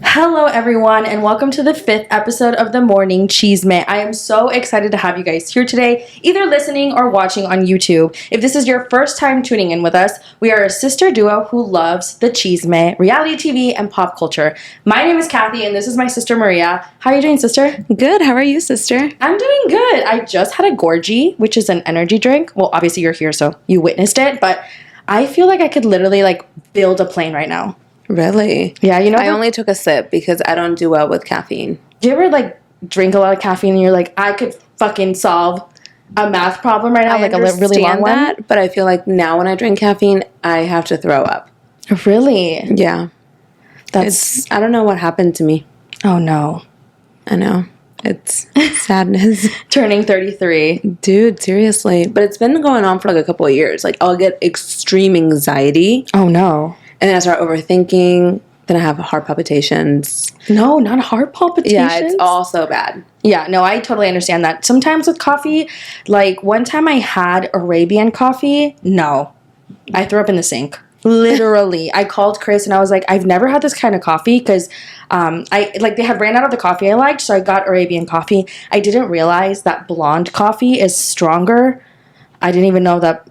Hello, everyone, and welcome to the 5th episode of the Morning Chisme. I am so excited to have you guys here today, either listening or watching on YouTube. If this is your first time tuning in with us, we are a sister duo who loves the chisme, reality TV, and pop culture. My name is Kathy, and this is my sister Maria. How are you doing, sister? Good. How are you, sister? I'm doing good. I just had a Gorgie, which is an energy drink. Well, obviously you're here, so you witnessed it, but I feel like I could literally, build a plane right now. Really? Yeah, you know. I only took a sip because I don't do well with caffeine. Do you ever drink a lot of caffeine and you're like, I could fucking solve a math problem right now, I a really long one? But I feel like now when I drink caffeine, I have to throw up. Really? Yeah. I don't know what happened to me. Oh no. I know. It's sadness. Turning 33. Dude, seriously. But it's been going on for a couple of years. I'll get extreme anxiety. Oh no. And then I start overthinking. Then I have heart palpitations. No, not heart palpitations. Yeah, it's all so bad. Yeah, no, I totally understand that. Sometimes with coffee, one time I had Arabian coffee. No, I threw up in the sink. Literally. I called Chris and I was like, I've never had this kind of coffee because they had ran out of the coffee I liked, so I got Arabian coffee. I didn't realize that blonde coffee is stronger. I didn't even know that.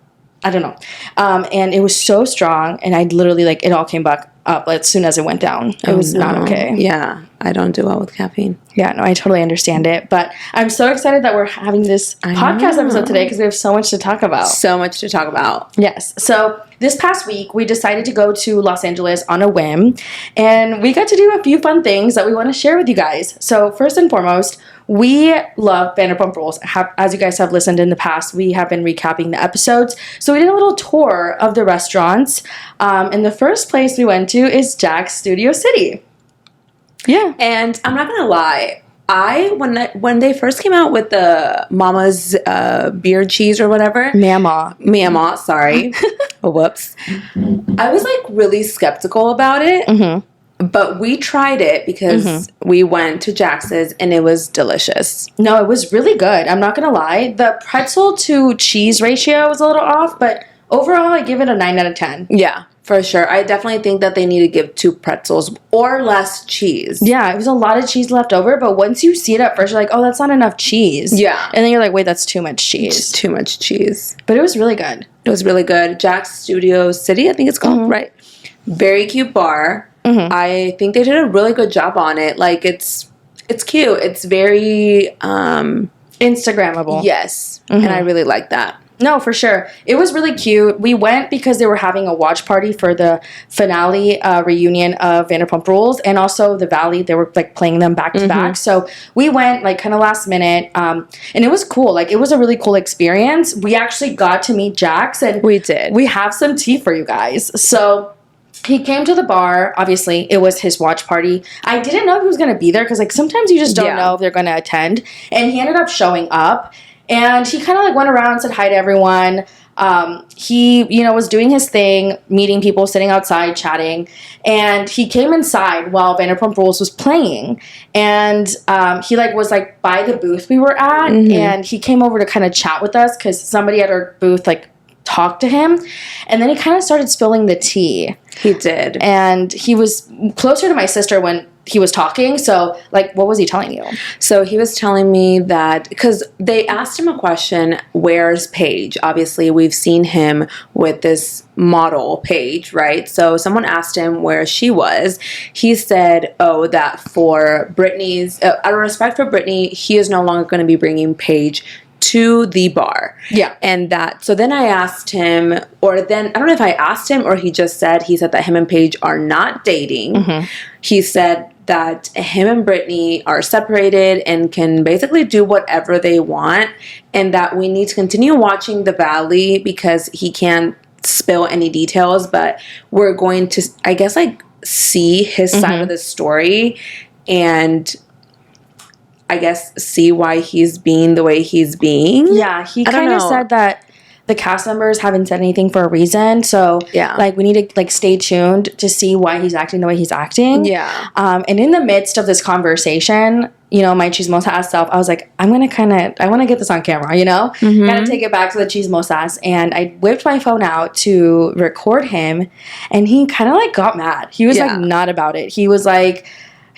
I don't know. And it was so strong, and I literally, it all came back up as soon as it went down. It was not okay. Yeah, I don't do well with caffeine. Yeah, no, I totally understand it. But I'm so excited that we're having this podcast episode today because we have so much to talk about. So much to talk about. Yes. So this past week, we decided to go to Los Angeles on a whim, and we got to do a few fun things that we want to share with you guys. So first and foremost, we love Vanderpump Rules. As you guys have listened in the past, we have been recapping the episodes. So we did a little tour of the restaurants. And the first place we went to is Jack's Studio City. Yeah. And I'm not going to lie. When they first came out with the Mama's beer cheese or whatever. Mama, sorry. Whoops. I was really skeptical about it. Mm-hmm. But we tried it because we went to Jax's and it was delicious. No, it was really good. I'm not going to lie. The pretzel to cheese ratio was a little off, but overall I give it a 9 out of 10. Yeah, for sure. I definitely think that they need to give 2 pretzels or less cheese. Yeah, it was a lot of cheese left over, but once you see it at first, you're like, oh, that's not enough cheese. Yeah. And then you're like, wait, that's too much cheese. Just too much cheese. But it was really good. It was really good. Jack's Studio City, I think it's called, right? Very cute bar. Mm-hmm. I think they did a really good job on it. It's cute. It's very Instagrammable. Yes. Mm-hmm. And I really like that. No, for sure. It was really cute. We went because they were having a watch party for the finale reunion of Vanderpump Rules, and also The Valley. They were playing them back to back. So we went kind of last minute, and it was cool. It was a really cool experience. We actually got to meet Jax, and we did. We have some tea for you guys. So he came to the bar. Obviously, it was his watch party. I didn't know if he was going to be there because sometimes you just don't know if they're going to attend. And he ended up showing up. And he kind of went around, said hi to everyone. He, was doing his thing, meeting people, sitting outside, chatting. And he came inside while Vanderpump Rules was playing. And he was by the booth we were at. Mm-hmm. And he came over to kind of chat with us because somebody at our booth talked to him. And then he kind of started spilling the tea. He did. And he was closer to my sister when he was talking. So, what was he telling you? So he was telling me that, because they asked him a question, where's Paige? Obviously, we've seen him with this model, Paige, right? So someone asked him where she was. He said, that for Britney's, out of respect for Britney, he is no longer going to be bringing Paige to the bar. Yeah. And so then I asked him, I don't know if I asked him or he said that him and Paige are not dating. Mm-hmm. He said that him and Britney are separated and can basically do whatever they want, and that we need to continue watching The Valley because he can't spill any details, but we're going to, I guess, see his side of the story and I guess see why he's being the way he's being. Yeah, he kind of said that the cast members haven't said anything for a reason. So, yeah. We need to, stay tuned to see why he's acting the way he's acting. Yeah. And in the midst of this conversation, my chismosa self, I was like, I want to get this on camera, Mm-hmm. Gotta take it back to the chismosas. And I whipped my phone out to record him. And he kind of, got mad. He was, not about it. He was like,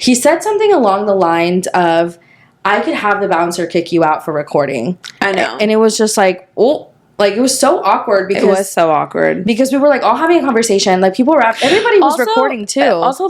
He said something along the lines of, I could have the bouncer kick you out for recording. I know. And it was just like, oh. Like, it was so awkward because... It was so awkward. Because we were, like, all having a conversation. Like, people were... Everybody was recording, too. Also,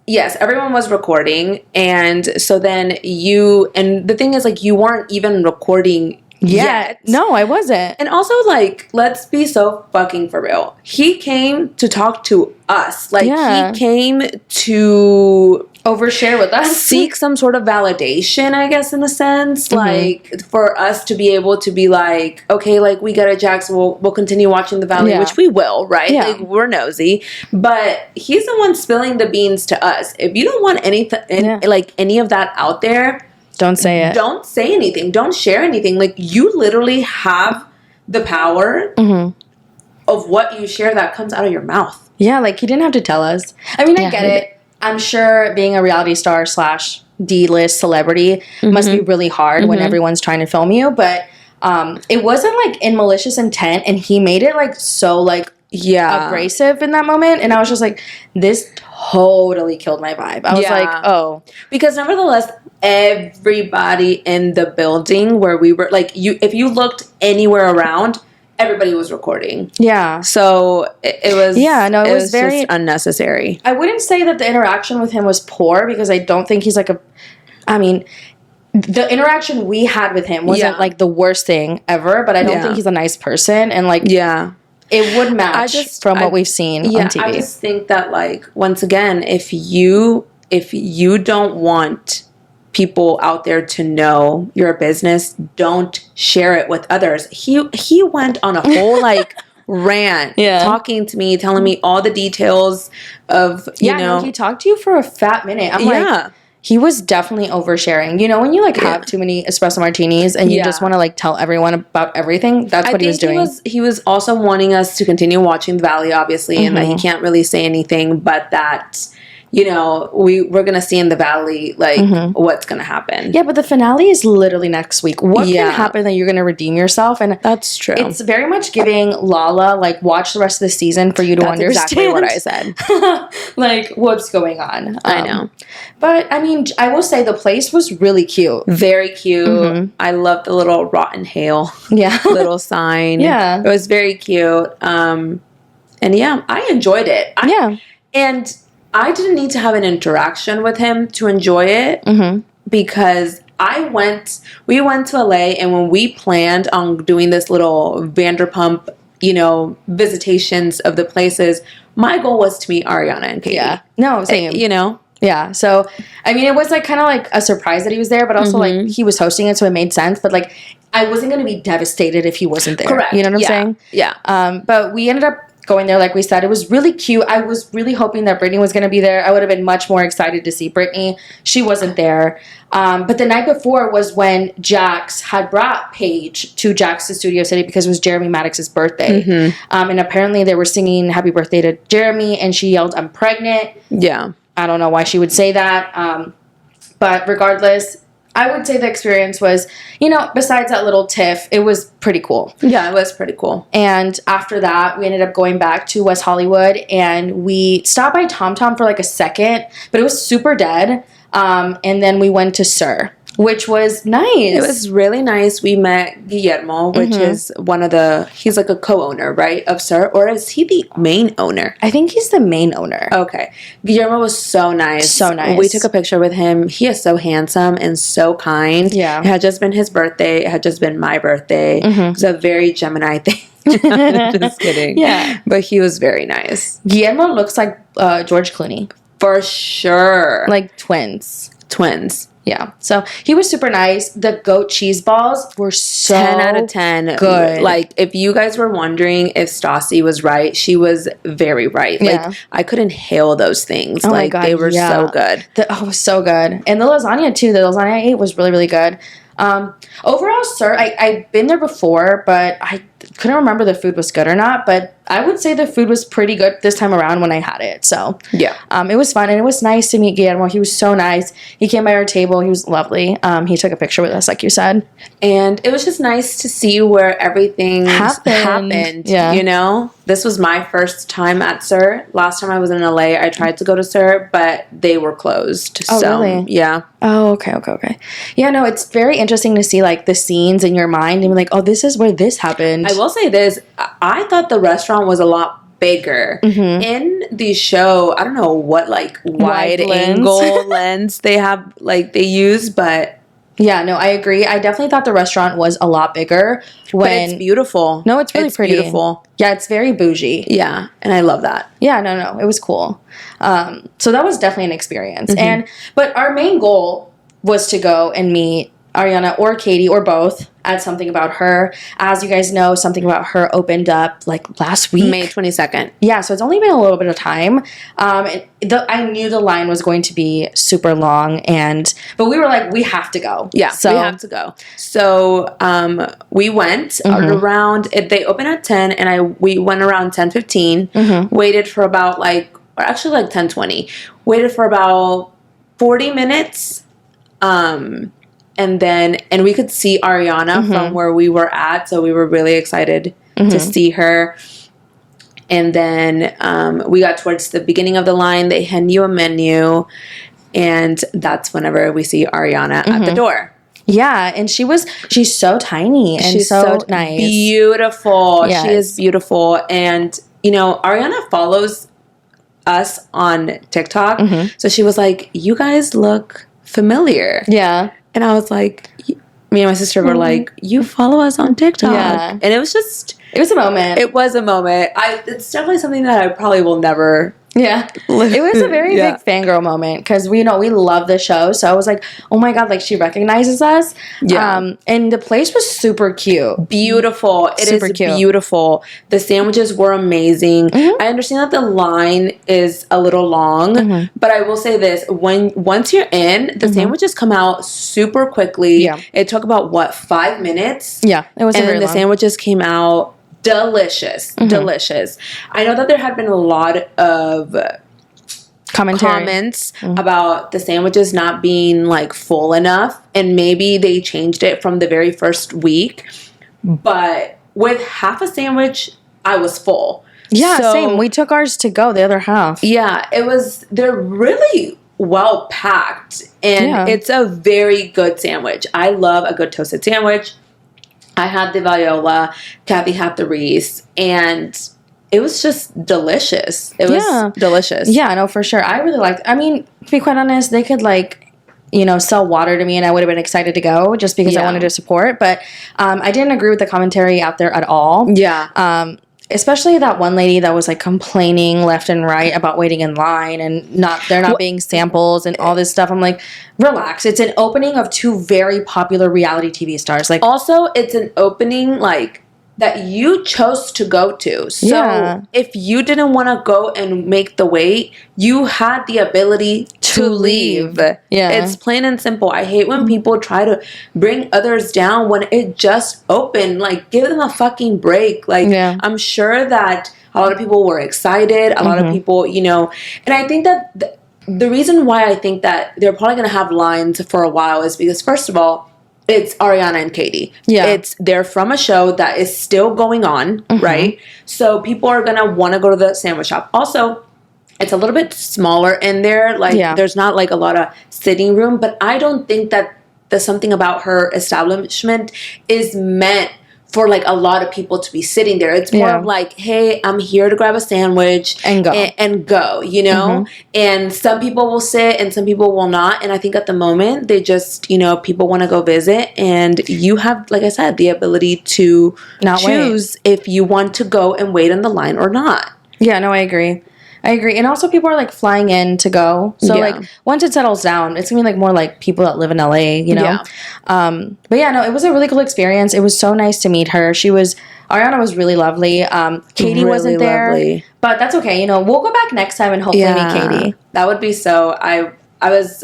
yes, everyone was recording. And so then you... And the thing is, like, you weren't even recording yet. No, I wasn't. And also, like, let's be so fucking for real. He came to talk to us. Like, he came to... overshare with us. Seek some sort of validation, I guess, in a sense. Like, for us to be able to be like, okay, like, we got it, Jax, we'll continue watching The Valley, which we will, right? Yeah. Like, we're nosy. But he's the one spilling the beans to us. If you don't want any of that out there... Don't say it. Don't say anything. Don't share anything. Like, you literally have the power of what you share that comes out of your mouth. Yeah, like, he didn't have to tell us. I mean, I get it. I'm sure being a reality star / D-list celebrity must be really hard when everyone's trying to film you. But it wasn't, like, in malicious intent. And he made it, like, so, like, abrasive in that moment. And I was just like, this totally killed my vibe. I was like, oh. Because nevertheless, everybody in the building where we were, like, if you looked anywhere around, everybody was recording. Yeah. So it was... Yeah, no, it was very... just unnecessary. I wouldn't say that the interaction with him was poor because I don't think he's like a... I mean, the interaction we had with him wasn't like the worst thing ever, but I don't think he's a nice person. And like... Yeah. It would match from what we've seen on TV. I just think that, like, once again, if you don't want people out there to know your business, don't share it with others. He went on a whole, like, rant, talking to me, telling me all the details of, you know. No, he talked to you for a fat minute. I'm like... He was definitely oversharing. You know, when you, like, have too many espresso martinis and you just want to, like, tell everyone about everything, that's what he was doing. He was also wanting us to continue watching The Valley, obviously, and that he can't really say anything, but that... You know, we're going to see in The Valley, like, what's going to happen. Yeah, but the finale is literally next week. What can happen that you're going to redeem yourself? And that's true. It's very much giving Lala, like, watch the rest of the season for you to understand. That's exactly what I said. Like, what's going on. I know. But, I mean, I will say the place was really cute. Very cute. I love the little rotten hail little sign. It was very cute. And, yeah, I enjoyed it. And... I didn't need to have an interaction with him to enjoy it because we went to LA, and when we planned on doing this little Vanderpump, you know, visitations of the places, my goal was to meet Ariana and Katie. Yeah. No, same. You know? Yeah. So, I mean, it was like kind of like a surprise that he was there, but also like he was hosting it, so it made sense. But like, I wasn't going to be devastated if he wasn't there. Correct. You know what I'm saying? Yeah. But we ended up going there, like we said. It was really cute. I was really hoping that Brittany was going to be there. I would have been much more excited to see Brittany. She wasn't there. But the night before was when Jax had brought Paige to Jax's Studio City because it was Jeremy Madix's birthday. And apparently they were singing happy birthday to Jeremy, and she yelled, "I'm pregnant." Yeah. I don't know why she would say that. But regardless, I would say the experience was, you know, besides that little tiff, it was pretty cool. Yeah, it was pretty cool. And after that, we ended up going back to West Hollywood, and we stopped by Tom Tom for like a second, but it was super dead. And then we went to Sir, which was nice. It was really nice. We met Guillermo, which is he's like a co-owner, right, of Sir? Or is he the main owner? I think he's the main owner. Okay. Guillermo was so nice. So nice. We took a picture with him. He is so handsome and so kind. Yeah. It had just been his birthday. It had just been my birthday. It was a very Gemini thing. Just kidding. Yeah. But he was very nice. Guillermo looks like George Clooney. For sure. Like twins. Twins. Yeah. So he was super nice. The goat cheese balls were so 10 out of 10. Good. Like, if you guys were wondering if Stassi was right, she was very right. Yeah. Like, I could inhale those things. Oh like, my God, they were so good. It was so good. And the lasagna, too. The lasagna I ate was really, really good. Overall, Sir, I've been there before, but I couldn't remember the food was good or not. But I would say the food was pretty good this time around when I had it. So yeah, it was fun, and it was nice to meet Guillermo. He was so nice. He came by our table. He was lovely. He took a picture with us, like you said. And it was just nice to see where everything happened. Yeah. You know? This was my first time at Sir. Last time I was in LA, I tried to go to Sir, but they were closed. Oh, really? Yeah. Oh, okay. Yeah, no, it's very interesting to see, like, the scenes in your mind and be like, oh, this is where this happened. I will say this. I thought the restaurant was a lot bigger. In the show, I don't know what, like, wide angle lens they have, like, they use, but... Yeah, no, I agree. I definitely thought the restaurant was a lot bigger. But it's beautiful. No, it's really pretty. Beautiful. Yeah, it's very bougie. Yeah, and I love that. Yeah, no, it was cool. So that was definitely an experience. But our main goal was to go and meet Ariana or Katie or both at Something About Her. As you guys know, Something About Her opened up like last week. May 22nd. Yeah, so it's only been a little bit of time. I knew the line was going to be super long, but we were like, we have to go. Yeah, so we have to go. So we went around, they opened at 10, and we went around 10:15, waited for about like 10:20, waited for about 40 minutes, and we could see Ariana from where we were at, so we were really excited to see her. And then we got towards the beginning of the line. They hand you a menu, and that's whenever we see Ariana at the door. Yeah, and she's so tiny and she's so nice. Beautiful. Yes. She is beautiful. And, Ariana follows us on TikTok. So she was like, you guys look familiar. Yeah. And I was like, me and my sister were like, you follow us on TikTok. Yeah. And it was just... It was a moment. It was a moment. It's definitely something that I probably will never... Yeah. It was a very big fangirl moment because we love the show. So I was like, oh my God, like she recognizes us. Yeah. And the place was super cute. Beautiful. It is cute. Beautiful. The sandwiches were amazing. I understand that the line is a little long, but I will say this. Once you're in, the sandwiches come out super quickly. Yeah. It took about, 5 minutes? Yeah. It wasn't very long. And the sandwiches came out delicious. I know that there had been a lot of comments about the sandwiches not being like full enough, and maybe they changed it from the very first week, but with half a sandwich I was full. Yeah, same. We took ours to go, the other half. Yeah, they're really well packed, and it's a very good sandwich. I love a good toasted sandwich. I had the Viola, Kathy had the Reese, and it was just delicious. It was delicious. Yeah, no, for sure. I really liked it. I mean, to be quite honest, they could sell water to me and I would have been excited to go just because I wanted to support. But I didn't agree with the commentary out there at all. Yeah. Especially that one lady that was like complaining left and right about waiting in line and there not being samples and all this stuff. I'm like, relax. It's an opening of 2 very popular reality TV stars. Like, also, it's an opening that you chose to go to. So if you didn't want to go and make the wait, you had the ability to leave. Yeah. It's plain and simple. I hate when people try to bring others down when it just opened. Like, give them a fucking break. Like, I'm sure that a lot of people were excited. A lot of people, and I think that the reason why I think that they're probably going to have lines for a while is because, first of all, it's Ariana and Katie. Yeah. They're from a show that is still going on, right? So people are going to want to go to the sandwich shop. Also, it's a little bit smaller in there. There's not a lot of sitting room, but I don't think that the Something About Her establishment is meant for a lot of people to be sitting there. It's more of like, hey, I'm here to grab a sandwich and go, And some people will sit and some people will not. And I think at the moment they just, people want to go visit, and you have, like I said, the ability to not choose if you want to go and wait in the line or not. Yeah, no, I agree. And also people are flying in to go. So once it settles down, it's going to be more people that live in LA, Yeah. But yeah, no, it was a really cool experience. It was so nice to meet her. Ariana was really lovely. Katie really wasn't there. Lovely. But that's okay. We'll go back next time and hopefully meet Katie. That would be so.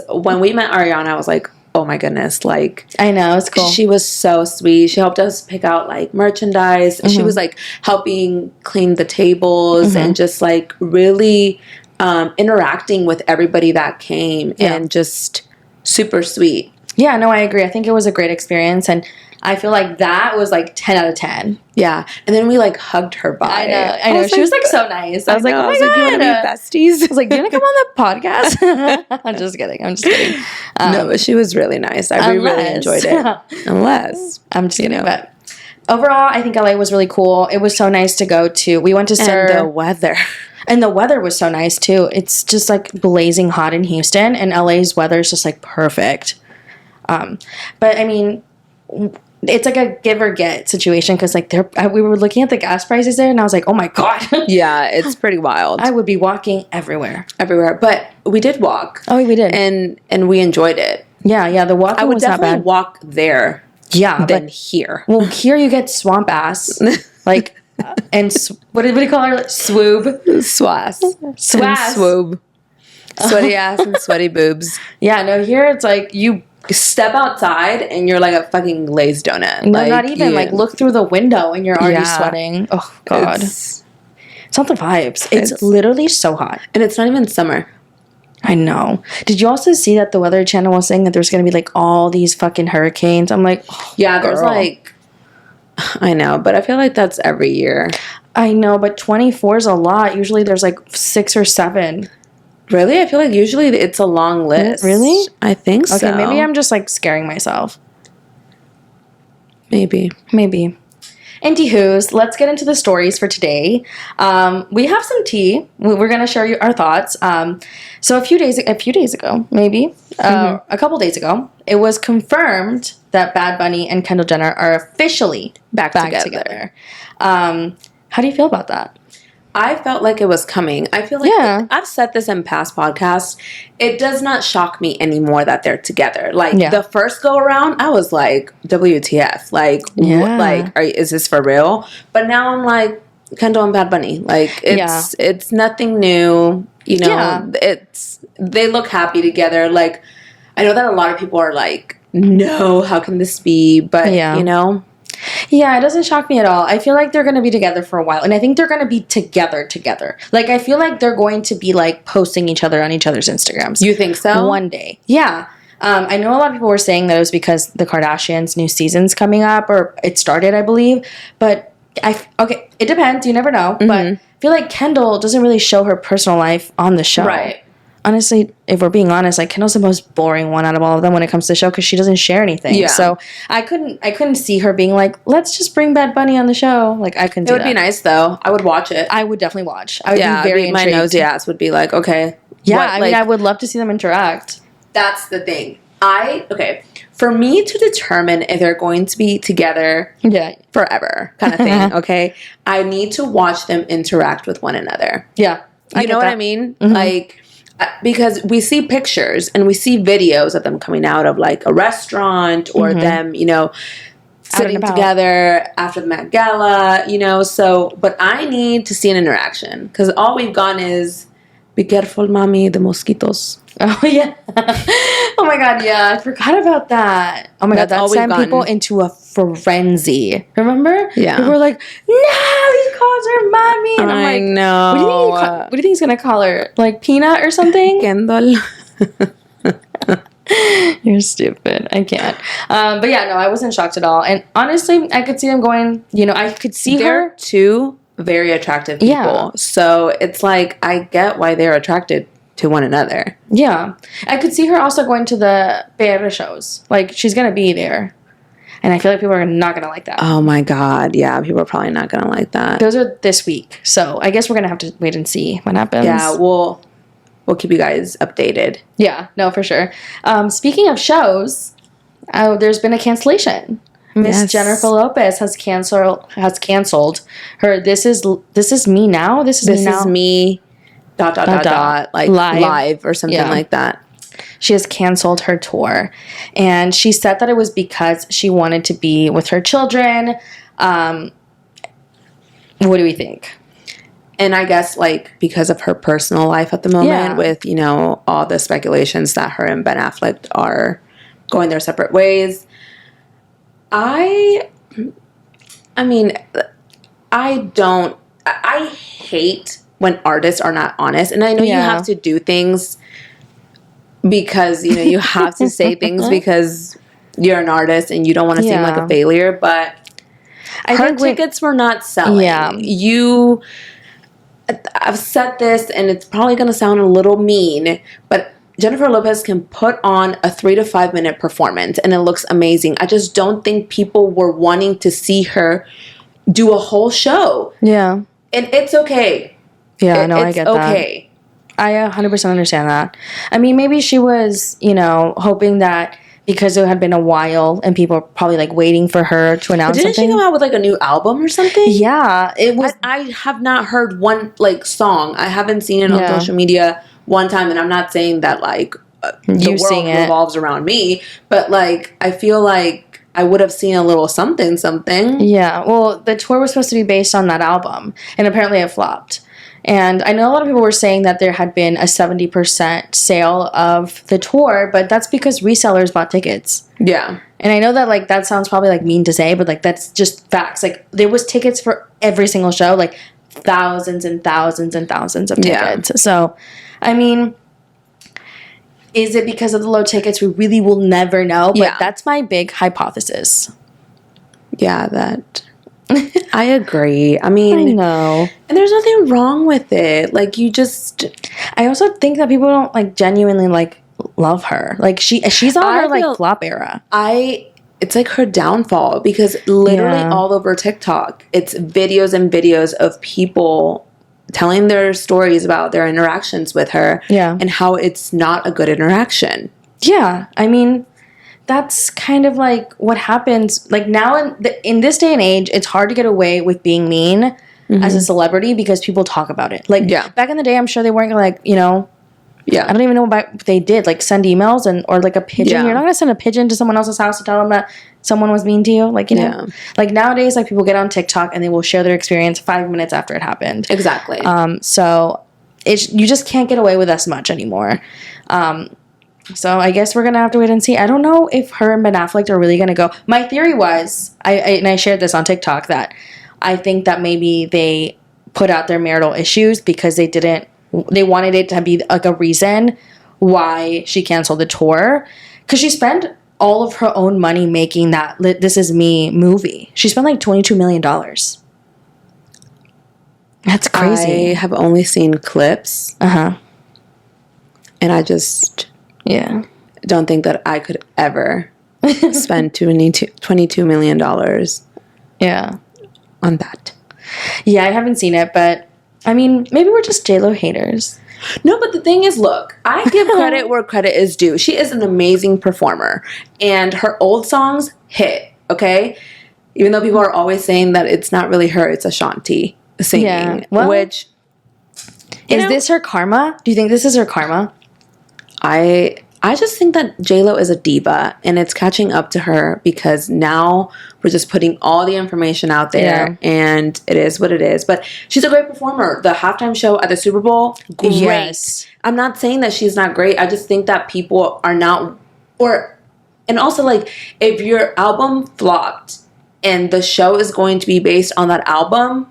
When we met Ariana, I was like, oh my goodness, like I know, it's cool. She was so sweet. She helped us pick out like merchandise. She was like helping clean the tables and just like really interacting with everybody that came and just super sweet. Yeah, no, I agree. I think it was a great experience, and I feel like that was like 10 out of 10. Yeah. And then we like hugged her by. I know. She was like so nice. I was like, oh my God. You want to be besties? I was like, do you want to come on the podcast? I'm just kidding. No, but she was really nice. I really enjoyed it. Unless. I'm just kidding. But overall, I think LA was really cool. It was so nice to go to. We went to Sir. And the weather. And the weather was so nice too. It's just like blazing hot in Houston, and LA's weather is just like perfect. But I mean, it's like a give or get situation because like we were looking at the gas prices there, and I was like, oh my God. Yeah, it's pretty wild. I would be walking everywhere. But we did walk. Oh, we did, and we enjoyed it. Yeah, the walking was not bad. I would definitely walk there. Yeah, than here. Well, here you get swamp ass, like, and what do you call her? Swoob, swass, swoob, sweaty ass and sweaty boobs. Yeah, no, here it's like you step outside and you're like a fucking glazed donut. No, like, not even. Like, look through the window and you're already sweating. Oh, God. It's not the vibes. It's literally so hot. And it's not even summer. I know. Did you also see that the Weather Channel was saying that there's going to be, like, all these fucking hurricanes? I'm like, oh, yeah, there's, like... I know, but I feel like that's every year. I know, but 24 is a lot. Usually there's, like, 6 or 7. Really? I feel like usually it's a long list. Really? I think so. Okay, maybe I'm just, like, scaring myself. Maybe. Anywho's, let's get into the stories for today. We have some tea. We're going to share you our thoughts. So a few days ago, maybe, a couple days ago, it was confirmed that Bad Bunny and Kendall Jenner are officially back together. How do you feel about that? I felt like it was coming. I feel like I've said this in past podcasts. It does not shock me anymore that they're together. Like the first go around, I was like, WTF? Like, is this for real? But now I'm like, Kendall and Bad Bunny. Like, it's nothing new. You know, they look happy together. Like, I know that a lot of people are like, no, how can this be? But you know. Yeah, it doesn't shock me at all. I feel like they're going to be together for a while. And I think they're going to be together. Like, I feel like they're going to be, like, posting each other on each other's Instagrams. You think so? One day. Yeah. I know a lot of people were saying that it was because the Kardashians' new season's coming up. Or it started, I believe. But, it depends. You never know. But I feel like Kendall doesn't really show her personal life on the show. Right. Honestly, if we're being honest, like Kendall's the most boring one out of all of them when it comes to the show because she doesn't share anything. Yeah. So I couldn't see her being like, let's just bring Bad Bunny on the show. Like I couldn't. Do that. It would be nice though. I would watch it. I would definitely watch. I would be very intrigued. My nosy ass would be like, okay. Yeah, I mean, I would love to see them interact. That's the thing. For me to determine if they're going to be together forever kind of thing, okay, I need to watch them interact with one another. Yeah. You know what I mean? Mm-hmm. Like, because we see pictures and we see videos of them coming out of like a restaurant or them, you know, sitting together after the Met Gala, you know, but I need to see an interaction because all we've gone is, be careful, mommy, the mosquitos. Oh, yeah. Oh, my God, yeah. I forgot about that. Oh, my God, that sent people into a frenzy. Remember? Yeah. People were like, no, he calls her mommy. And I'm like, know. What do you think he's going to call her? Like, Peanut or something? Kendall. You're stupid. I can't. But, yeah, no, I wasn't shocked at all. And, honestly, I could see them going, you know, I could see They're two very attractive people. Yeah. So, it's like, I get why they're attracted to one another. Yeah. I could see her also going to the PR shows. Like, she's going to be there. And I feel like people are not going to like that. Oh, my God. Yeah, people are probably not going to like that. Those are this week. So, I guess we're going to have to wait and see what happens. Yeah, we'll keep you guys updated. Yeah, no, for sure. Speaking of shows, there's been a cancellation. Miss Jennifer Lopez has canceled her This Is Me Now? This is me... ... like live or something like that. She has canceled her tour, and she said that it was because she wanted to be with her children. What do we think? And I guess like because of her personal life at the moment with, you know, all the speculations that her and Ben Affleck are going their separate ways. I mean, I hate when artists are not honest. And I know you have to do things because, you know, you have to say things because you're an artist and you don't want to seem like a failure. But her tickets were not selling. Yeah. I've said this, and it's probably going to sound a little mean, but Jennifer Lopez can put on a 3 to 5 minute performance and it looks amazing. I just don't think people were wanting to see her do a whole show. Yeah. And it's okay. Yeah, no, I get that. It's okay. I 100% understand that. I mean, maybe she was, you know, hoping that because it had been a while and people were probably like waiting for her to announce something. Didn't she come out with like a new album or something? Yeah, it was. I have not heard one like song. I haven't seen it on social media one time, and I'm not saying that like the world revolves around me, but like I feel like I would have seen a little something. Yeah, well, the tour was supposed to be based on that album, and apparently it flopped. And I know a lot of people were saying that there had been a 70% sale of the tour, but that's because resellers bought tickets. Yeah. And I know that, like, that sounds probably, like, mean to say, but, like, that's just facts. Like, there was tickets for every single show, like, thousands and thousands and thousands of tickets. Yeah. So, I mean, is it because of the low tickets? We really will never know, but that's my big hypothesis. Yeah, that... I agree. I mean, I know. And there's nothing wrong with it. Like, you just... I also think that people don't, like, genuinely, like, love her. Like, she's on her, like, flop era. It's, like, her downfall. Because literally all over TikTok, it's videos and videos of people telling their stories about their interactions with her. Yeah. And how it's not a good interaction. Yeah. I mean... That's kind of like what happens. Like now in this day and age, it's hard to get away with being mean as a celebrity because people talk about it. Like back in the day, I'm sure they weren't gonna like, you know, I don't even know what they did. Like send emails or like a pigeon. Yeah. You're not gonna send a pigeon to someone else's house to tell them that someone was mean to you. Like, you know, like nowadays, like people get on TikTok and they will share their experience 5 minutes after it happened. Exactly. So you just can't get away with as much anymore. So I guess we're going to have to wait and see. I don't know if her and Ben Affleck are really going to go. My theory was, and I shared this on TikTok, that I think that maybe they put out their marital issues because they wanted it to be like a reason why she canceled the tour. Because she spent all of her own money making that This Is Me movie. She spent like $22 million. That's crazy. I have only seen clips. And I just... Yeah. Don't think that I could ever spend $22 million on that. Yeah, I haven't seen it, but I mean, maybe we're just J-Lo haters. No, but the thing is, look, I give credit where credit is due. She is an amazing performer, and her old songs hit, okay? Even though people are always saying that it's not really her, it's Ashanti singing, which... Is this her karma? Do you think this is her karma? I just think that J-Lo is a diva, and it's catching up to her because now we're just putting all the information out there, and it is what it is. But she's a great performer. The halftime show at the Super Bowl, great. Yes. I'm not saying that she's not great. I just think that people are not... And also, like, if your album flopped and the show is going to be based on that album,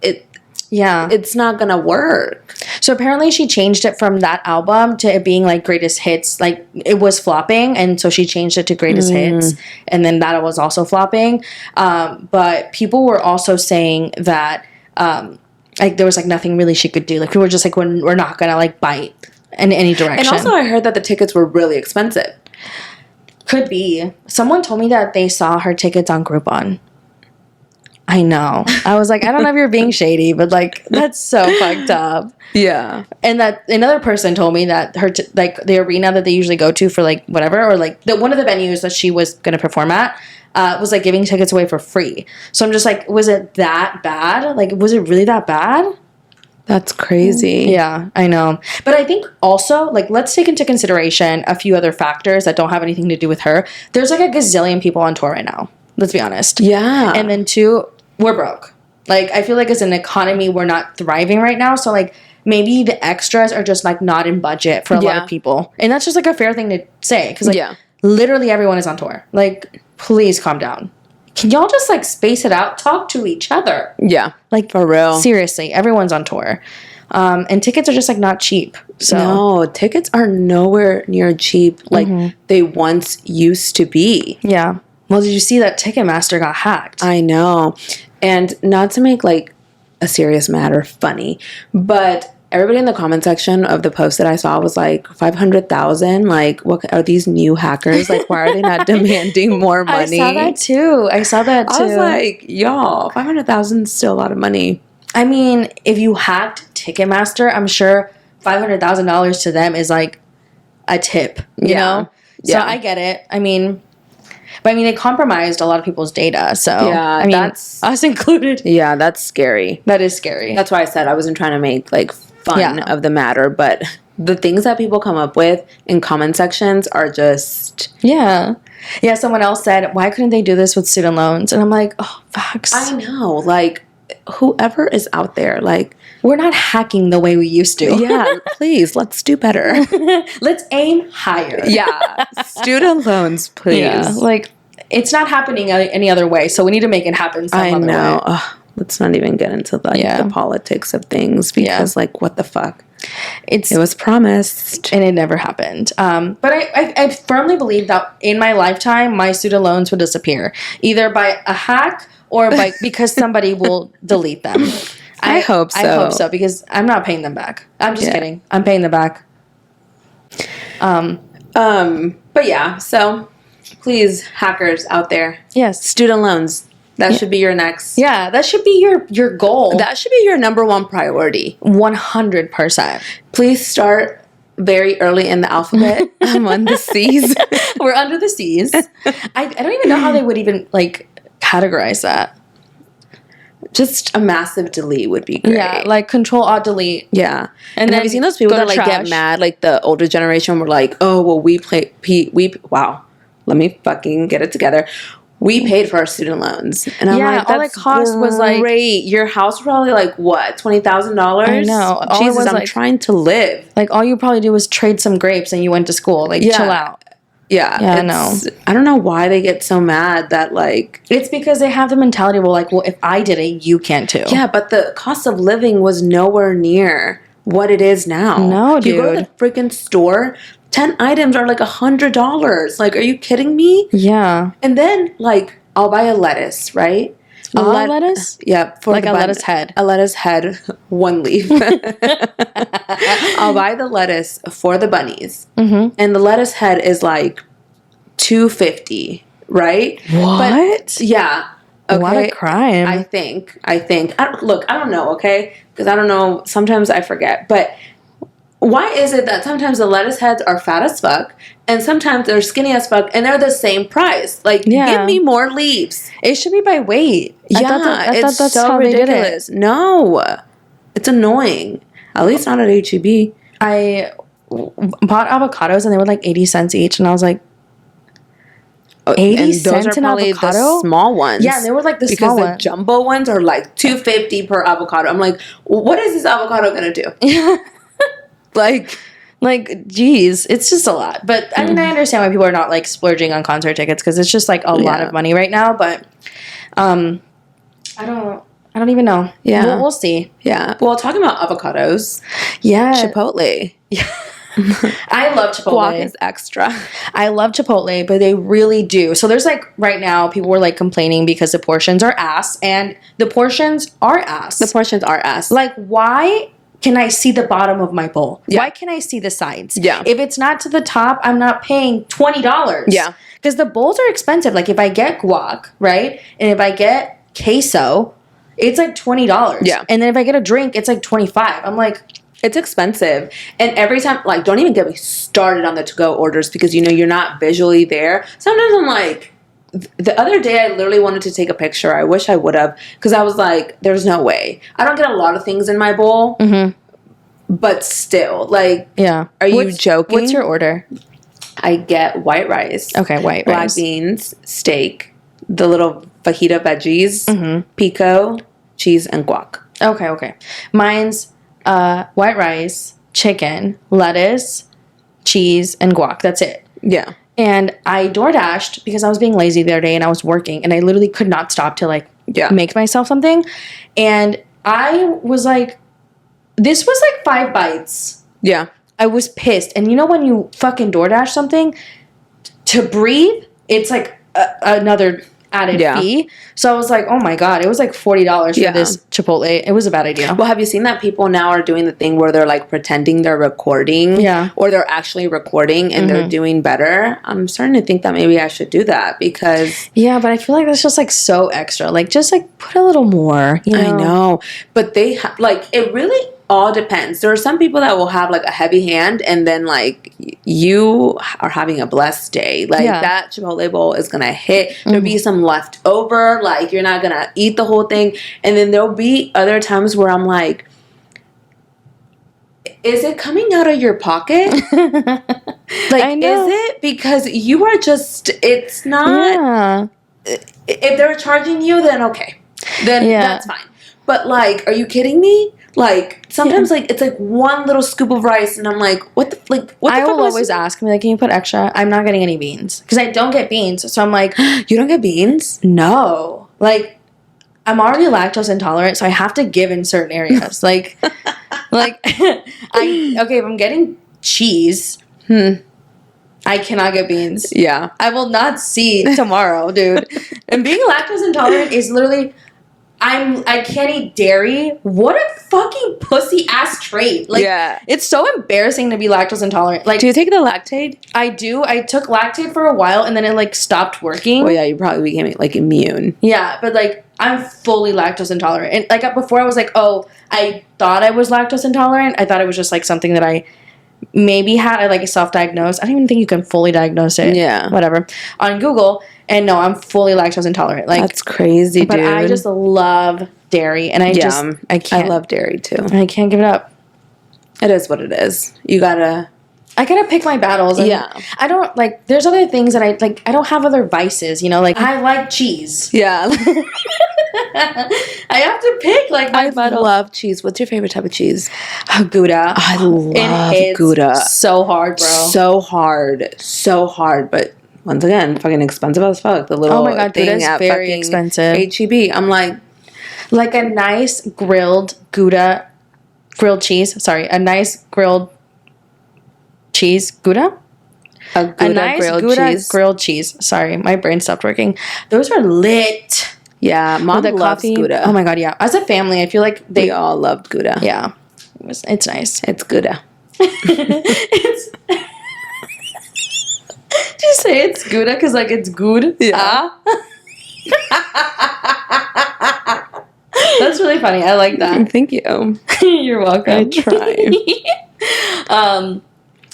it's not gonna work. So apparently she changed it from that album to it being like greatest hits. Like it was flopping, and so she changed it to greatest hits, and then that was also flopping. But people were also saying that like there was like nothing really she could do. Like people were just like, we're not gonna like bite in any direction. And also I heard that the tickets were really expensive. Could be. Someone told me that they saw her tickets on Groupon. I know. I was like, I don't know if you're being shady, but like, that's so fucked up. Yeah. And that another person told me that her, like, the arena that they usually go to for like whatever, or like one of the venues that she was going to perform at, was like giving tickets away for free. So I'm just like, was it that bad? Like, was it really that bad? That's crazy. Yeah, I know. But I think also, like, let's take into consideration a few other factors that don't have anything to do with her. There's like a gazillion people on tour right now. Let's be honest. Yeah. And then two, we're broke. Like, I feel like as an economy, we're not thriving right now. So, like, maybe the extras are just, like, not in budget for a lot of people. And that's just, like, a fair thing to say. Because, like, Literally everyone is on tour. Like, please calm down. Can y'all just, like, space it out? Talk to each other. Yeah. Like, for real. Seriously, everyone's on tour. And tickets are just, like, not cheap. So no, tickets are nowhere near cheap like they once used to be. Yeah. Well, did you see that Ticketmaster got hacked? I know. And not to make, like, a serious matter funny, but everybody in the comment section of the post that I saw was like, 500,000? Like, what are these new hackers? Like, why are they not demanding more money? I saw that too. I was like, y'all, 500,000 is still a lot of money. I mean, if you hacked Ticketmaster, I'm sure $500,000 to them is like a tip, you know? So I get it. I mean, they compromised a lot of people's data. So, yeah, I mean, that's us included. Yeah, that's scary. That is scary. That's why I said I wasn't trying to make, like, fun of the matter, but the things that people come up with in comment sections are just... Yeah, someone else said, why couldn't they do this with student loans? And I'm like, oh, facts. I know, like, whoever is out there, like... We're not hacking the way we used to. Yeah, please, let's do better. Let's aim higher. Yeah, student loans, please. Yeah, like, it's not happening any other way, so we need to make it happen some other way. I know. Let's not even get into, like, the politics of things, because, like, what the fuck? It was promised. And it never happened. But I firmly believe that in my lifetime, my student loans would disappear. Either by a hack or because somebody will delete them. I hope so. I hope so, because I'm not paying them back. I'm just kidding. I'm paying them back. But yeah, so please, hackers out there. Yes. Student loans. That should be your next. Yeah, that should be your goal. That should be your number one priority. 100%. Please start very early in the alphabet. I'm on the C's. We're under the C's. I don't even know how they would even, like, categorize that. Just a massive delete would be great. Yeah, like Control-Alt-Delete. Yeah. And then have you seen those people that, like, get mad? Like, the older generation were like, oh, well, wow. Let me fucking get it together. We paid for our student loans. And I'm like, all it cost was, like... Great. Your house was probably, like, what? $20,000? I know. Jesus, I'm trying to live. Like, all you probably do was trade some grapes and you went to school. Like, chill out. Yeah, I know. I don't know why they get so mad that, like... It's because they have the mentality where, like, well, if I did it, you can too. Yeah, but the cost of living was nowhere near what it is now. No, dude. You go to the freaking store, 10 items are like $100. Like, are you kidding me? Yeah. And then, like, I'll buy a lettuce, right? Lettuce? Yeah. For like a lettuce head. A lettuce head, one leaf. I'll buy the lettuce for the bunnies. Mm-hmm. And the lettuce head is like $2.50, right? What? But, yeah. Okay. What a crime. I think. Look, I don't know, okay? Because I don't know. Sometimes I forget. But why is it that sometimes the lettuce heads are fat as fuck and sometimes they're skinny as fuck and they're the same price? Like, give me more leaves. It should be by weight. Yeah, I thought that's so ridiculous. No. It's annoying. At least not at H-E-B. I bought avocados and they were like 80 cents each and I was like, 80 cents an avocado? The small ones. Yeah, they were like the small ones. Because the jumbo ones are like $2.50 per avocado. I'm like, what is this avocado gonna do? Like, geez, it's just a lot. But I mean, I understand why people are not like splurging on concert tickets because it's just like a lot of money right now. But I don't even know. Yeah, we'll see. Yeah. Well, talking about avocados. Yeah, Chipotle. Yeah. I love Chipotle. Guac is extra. I love Chipotle, but they really do. So there's like right now people were like complaining because the portions are ass, and the portions are ass. The portions are ass. Like, why can I see the bottom of my bowl? Yeah. Why can I see the sides? Yeah. If it's not to the top, I'm not paying $20. Yeah. Because the bowls are expensive. Like if I get guac, right, and if I get queso, it's like $20. Yeah. And then if I get a drink, it's like $25. I'm like, it's expensive. And every time, like, don't even get me started on the to-go orders because, you know, you're not visually there. Sometimes I'm like, the other day I literally wanted to take a picture. I wish I would have because I was like, there's no way. I don't get a lot of things in my bowl. Mm-hmm. But still, like, yeah. Are you joking? What's your order? I get white rice. Okay, white black rice. Black beans, steak, the little fajita veggies, pico, cheese, and guac. Okay. Mine's white rice, chicken, lettuce, cheese, and guac. That's it. Yeah. And I DoorDashed because I was being lazy the other day and I was working and I literally could not stop to like make myself something. And I was like, this was like 5 bites. Yeah. I was pissed. And you know when you fucking DoorDash something, to breathe, it's like another added fee. So I was like, oh my God, it was like $40 for this Chipotle. It was a bad idea. Well, have you seen that people now are doing the thing where they're like pretending they're recording? Yeah. Or they're actually recording and they're doing better? I'm starting to think that maybe I should do that because... Yeah, but I feel like that's just like so extra. Like just like put a little more, you know? I know. But they like, it really all depends. There are some people that will have like a heavy hand and then like you are having a blessed day. Like that Chipotle bowl is going to hit. There'll be some left over. Like you're not going to eat the whole thing. And then there'll be other times where I'm like, is it coming out of your pocket? Like, is it? Because you are just, it's not. Yeah. If they're charging you, then okay. Then that's fine. But like, are you kidding me? Like, sometimes, like, it's like one little scoop of rice, and I'm like, what the fuck? I will always ask me, like, can you put extra? I'm not getting any beans. Because I don't get beans. So I'm like, you don't get beans? No. Like, I'm already lactose intolerant, so I have to give in certain areas. Like, okay, if I'm getting cheese, I cannot get beans. Yeah. I will not see tomorrow, dude. And being lactose intolerant is literally... I can't eat dairy. What a fucking pussy ass trait. Like, it's so embarrassing to be lactose intolerant. Like, do you take the Lactaid? I do. I took Lactaid for a while and then it like stopped working. Well, yeah, you probably became like immune. Yeah, but like I'm fully lactose intolerant. And like before I was like, oh, I thought I was lactose intolerant. I thought it was just like something that I maybe had. I like self-diagnosed. I don't even think you can fully diagnose it. Yeah. Whatever. On Google. And no, I'm fully lactose intolerant. Like that's crazy, dude. But I just love dairy, and I can't. I love dairy too. I can't give it up. It is what it is. I gotta pick my battles. And I don't like. There's other things that I like. I don't have other vices, you know. Like I like cheese. Yeah. I have to pick like my battle. I love cheese. What's your favorite type of cheese? Gouda. I love Gouda. So hard, bro. So hard, but. Once again, fucking expensive as fuck. The little thing at very expensive. HEB. I'm like a nice grilled cheese. Sorry, a nice grilled cheese Gouda. A nice Gouda grilled cheese. Sorry, my brain stopped working. Those are lit. Yeah, Mom loves Gouda. Oh my God, yeah. As a family, I feel like they all loved Gouda. Yeah, it's nice. It's Gouda. Did you say it's Gouda because like it's good? Yeah. That's really funny. I like that. Thank you. You're welcome. I try.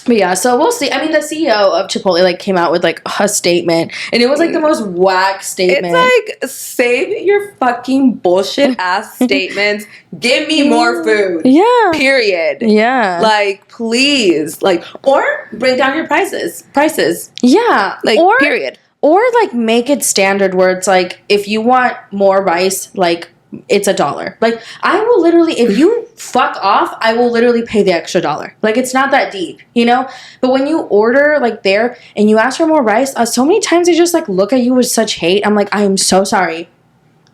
But yeah, so we'll see. I mean, the CEO of Chipotle like came out with like a statement, and it was like the most whack statement. It's like, save your fucking bullshit ass statements. Give me more food. Yeah. Period. Yeah. Like, please. Like, or bring down your prices. Yeah. Like, period. Or like make it standard where it's like if you want more rice, like it's $1. Like I will literally, if you fuck off, I will literally pay the extra $1. Like it's not that deep, you know? But when you order like there and you ask for more rice, so many times they just like look at you with such hate. I'm like, I am so sorry.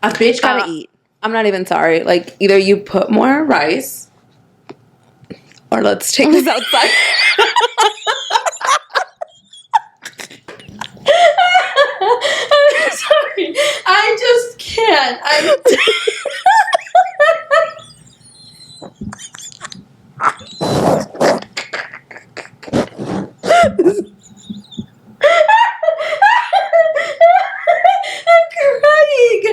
A bitch gotta eat. I'm not even sorry. Like either you put more rice or let's take this outside. I'm sorry. I just can't. I'm crying.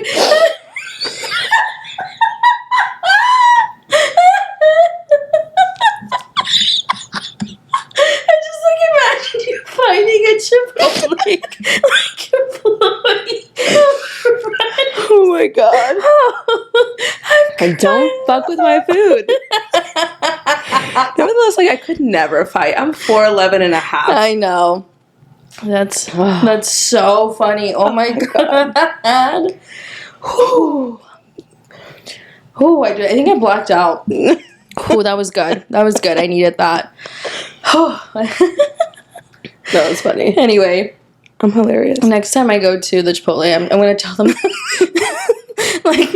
I just like imagine you finding a Chipotle employee. Oh my God. I don't fuck with my food. Nevertheless, like I could never fight. I'm 4'11" and a half. I know. That's so funny. Oh my God. I think I blacked out. Oh, that was good. I needed that. That was funny. Anyway, I'm hilarious. next time I go to the Chipotle, I'm going to tell them, like,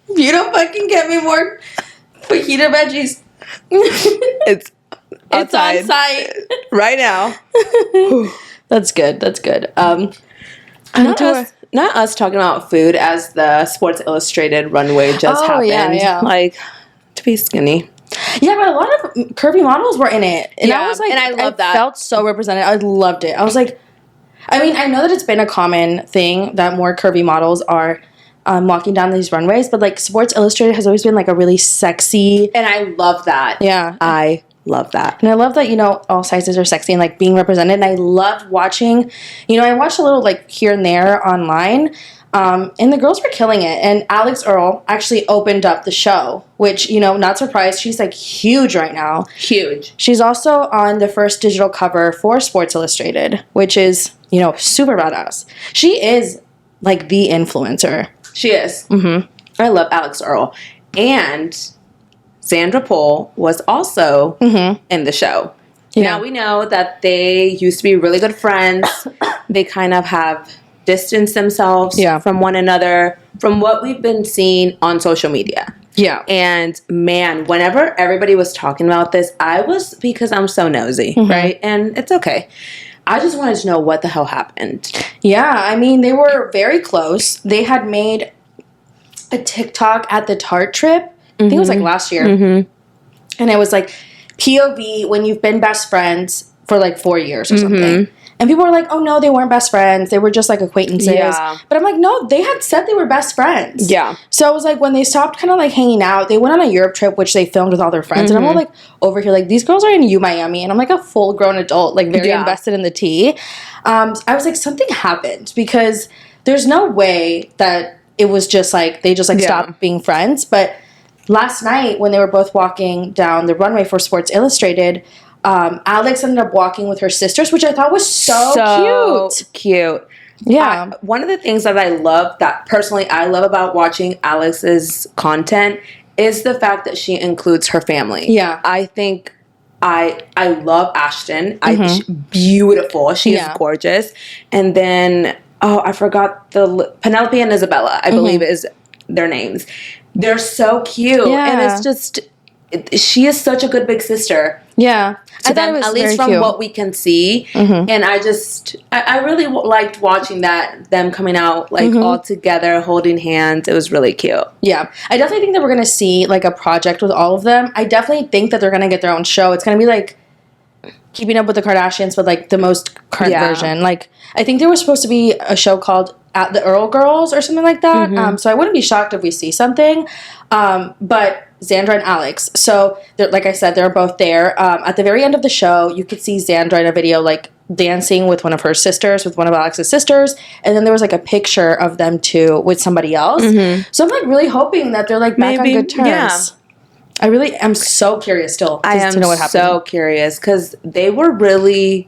if you don't fucking get me more fajita veggies, It's on outside site right now. That's good. That's good. Not us talking about food as the Sports Illustrated runway just happened. Yeah. Like, to be skinny. Yeah, but a lot of curvy models were in it. And I Yeah, was like, and I love that. felt so represented. I loved it. I was like, I mean, I know that it's been a common thing that more curvy models are walking down these runways, but like Sports Illustrated has always been like a really sexy. And I love that. Yeah. I love that. And I love that, you know, all sizes are sexy and like being represented. And I loved watching, you know, I watched a little like here and there online. And the girls were killing it. And Alex Earl actually opened up the show, which, you know, not surprised. She's like huge right now. Huge. She's also on the first digital cover for Sports Illustrated, which is, you know, super badass. She is like the influencer. She is. Mm-hmm. I love Alex Earl. And Sandra Pohl was also in the show. Yeah. Now we know that they used to be really good friends. They kind of have distanced themselves from one another from what we've been seeing on social media. Yeah. And man, whenever everybody was talking about this, because I'm so nosy, right? And it's okay. I just wanted to know what the hell happened. Yeah, I mean, they were very close. They had made a TikTok at the Tarte trip. I think it was like last year. And it was like POV when you've been best friends for like 4 years or something. And people were like, oh no, they weren't best friends. They were just like acquaintances. Yeah. But I'm like, no, they had said they were best friends. Yeah. So it was like when they stopped kind of like hanging out, they went on a Europe trip, which they filmed with all their friends. And I'm all like over here, like these girls are in Miami. And I'm like a full grown adult, like very invested in the tea. I was like, something happened because there's no way that it was just like, they just like stopped being friends. But last night when they were both walking down the runway for Sports Illustrated, Alex ended up walking with her sisters, which I thought was so cute. Yeah. One of the things that I love, that personally I love about watching Alex's content is the fact that she includes her family. Yeah. I think I love Ashton. She's beautiful. She is gorgeous. And then, I forgot Penelope and Isabella, I believe is their names. They're so cute. Yeah. And it's just, she is such a good big sister. Yeah. To them, at least from what we can see. And I really liked watching them coming out like all together, holding hands. It was really cute. Yeah. I definitely think that we're going to see like a project with all of them. I definitely think that they're going to get their own show. It's going to be like Keeping Up with the Kardashians, but like the most current version. Like, I think there was supposed to be a show called At the Earl Girls or something like that. So I wouldn't be shocked if we see something. But Xandra and Alex. So, like I said, they're both there. At the very end of the show, you could see Xandra in a video, like, dancing with one of her sisters, with one of Alex's sisters. And then there was, like, a picture of them two with somebody else. So I'm, like, really hoping that they're, like, back on good terms. Yeah. I really am so curious still to know what happened. I am so curious because they were really,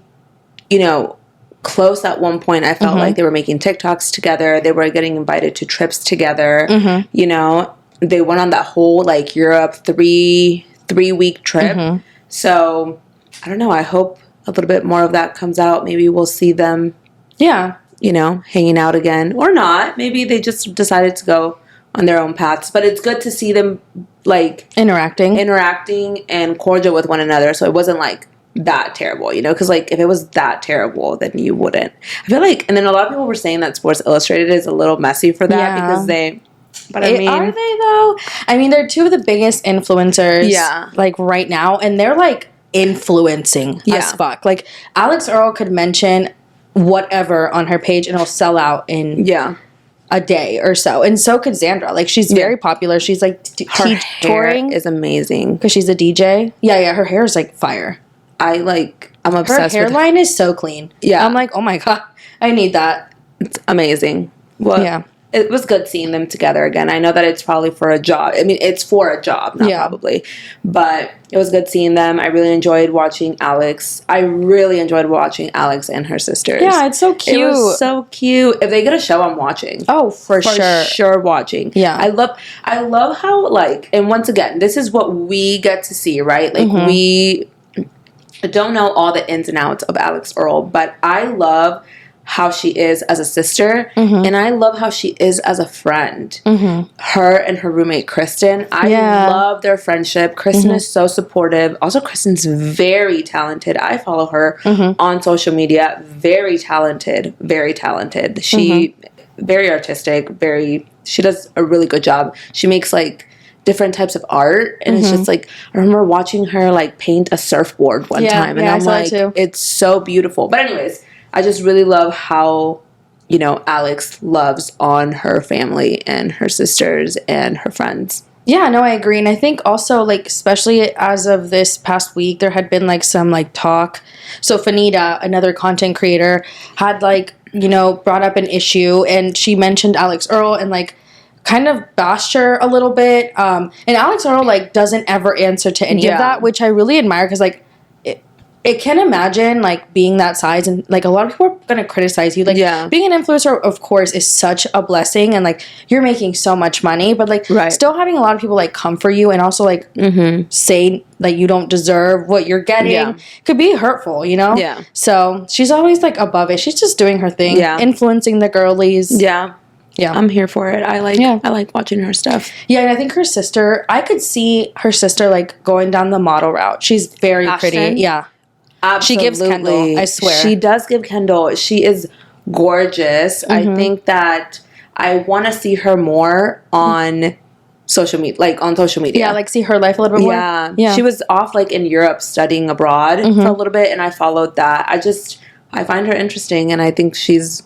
you know, close at one point. I felt like they were making TikToks together. They were getting invited to trips together. You know, they went on that whole like Europe three-week trip. So I don't know. I hope a little bit more of that comes out. Maybe we'll see them. Yeah. You know, hanging out again or not. Maybe they just decided to go on their own paths. But it's good to see them like interacting and cordial with one another. So it wasn't like that terrible, you know, because like if it was that terrible, then you wouldn't. I feel like, and then a lot of people were saying that Sports Illustrated is a little messy for that because they. But I mean, are they though? I mean, they're two of the biggest influencers, like right now, and they're like influencing as fuck. Like Alex Earl could mention whatever on her page, and it'll sell out in a day or so, and so could Xandra. Like she's very popular. She's like her touring is amazing because she's a DJ. Yeah, her hair is like fire. I'm obsessed. Her hairline is so clean. Yeah, I'm like, oh my god, I need that. It's amazing. Well, it was good seeing them together again. I know that it's probably for a job. I mean, it's for a job, not probably. But it was good seeing them. I really enjoyed watching Alex. I really enjoyed watching Alex and her sisters. Yeah, it's so cute. It was so cute. If they get a show, I'm watching. Oh, for sure. For sure watching. Yeah. I love how, like, and once again, this is what we get to see, right? Like, I don't know all the ins and outs of Alex Earl, but I love how she is as a sister, and I love how she is as a friend. Her and her roommate Kristen, I love their friendship. Kristen is so supportive. Also, Kristen's very talented. I follow her on social media. Very talented, very talented. She very artistic. She does a really good job. She makes like different types of art, and it's just like, I remember watching her like paint a surfboard one time, and I'm like, it's so beautiful. But anyways, I just really love how, you know, Alex loves on her family and her sisters and her friends. Yeah, no, I agree. And I think also, like, especially as of this past week, there had been, like, some, like, talk. So Fanita, another content creator, had, like, you know, brought up an issue, and she mentioned Alex Earl and, like, kind of bashed her a little bit. And Alex Earl, like, doesn't ever answer to any of that, which I really admire, because, like, it can imagine, like, being that size, and, like, a lot of people are going to criticize you. Like, being an influencer, of course, is such a blessing, and, like, you're making so much money, but, like, still having a lot of people, like, come for you and also, like, say, like, you don't deserve what you're getting could be hurtful, you know? Yeah. So, she's always, like, above it. She's just doing her thing, influencing the girlies. Yeah. I'm here for it. I like watching her stuff. Yeah, and I think her sister, I could see her sister, like, going down the model route. She's very pretty. Yeah. Absolutely. She gives Kendall, I swear. She does give Kendall. She is gorgeous. I think that I want to see her more on social media, Yeah, like see her life a little bit more. Yeah. She was off like in Europe studying abroad for a little bit, and I followed that. I find her interesting, and I think she's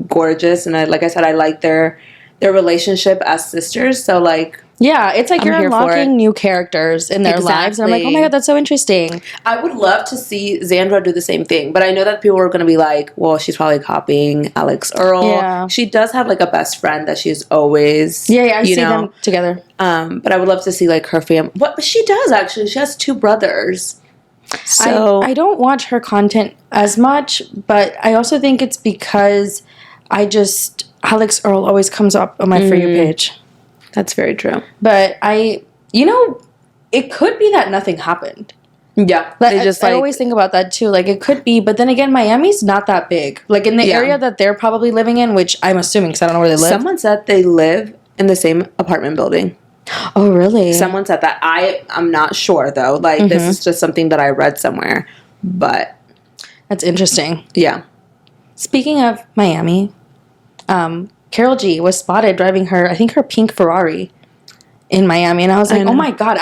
gorgeous, and like I said, I like their relationship as sisters. So like, yeah, it's like you're unlocking new characters in their lives, and I'm like, oh my god, that's so interesting. I would love to see Xandra do the same thing, but I know that people are going to be like, well, she's probably copying Alex Earl. Yeah. She does have like a best friend that she's always I see them together. But I would love to see like her family. But she does actually. She has 2 brothers. So I don't watch her content as much, but I also think it's because Alex Earl always comes up on my For You page. That's very true. But it could be that nothing happened. Yeah. I always think about that too. Like, it could be, but then again, Miami's not that big. Like, in the area that they're probably living in, which I'm assuming, because I don't know where they live. Someone said they live in the same apartment building. Oh, really? Someone said that. I'm not sure, though. Like, this is just something that I read somewhere. But that's interesting. Yeah. Speaking of Miami, Karol G was spotted driving her pink Ferrari in Miami, and I was like, oh my god,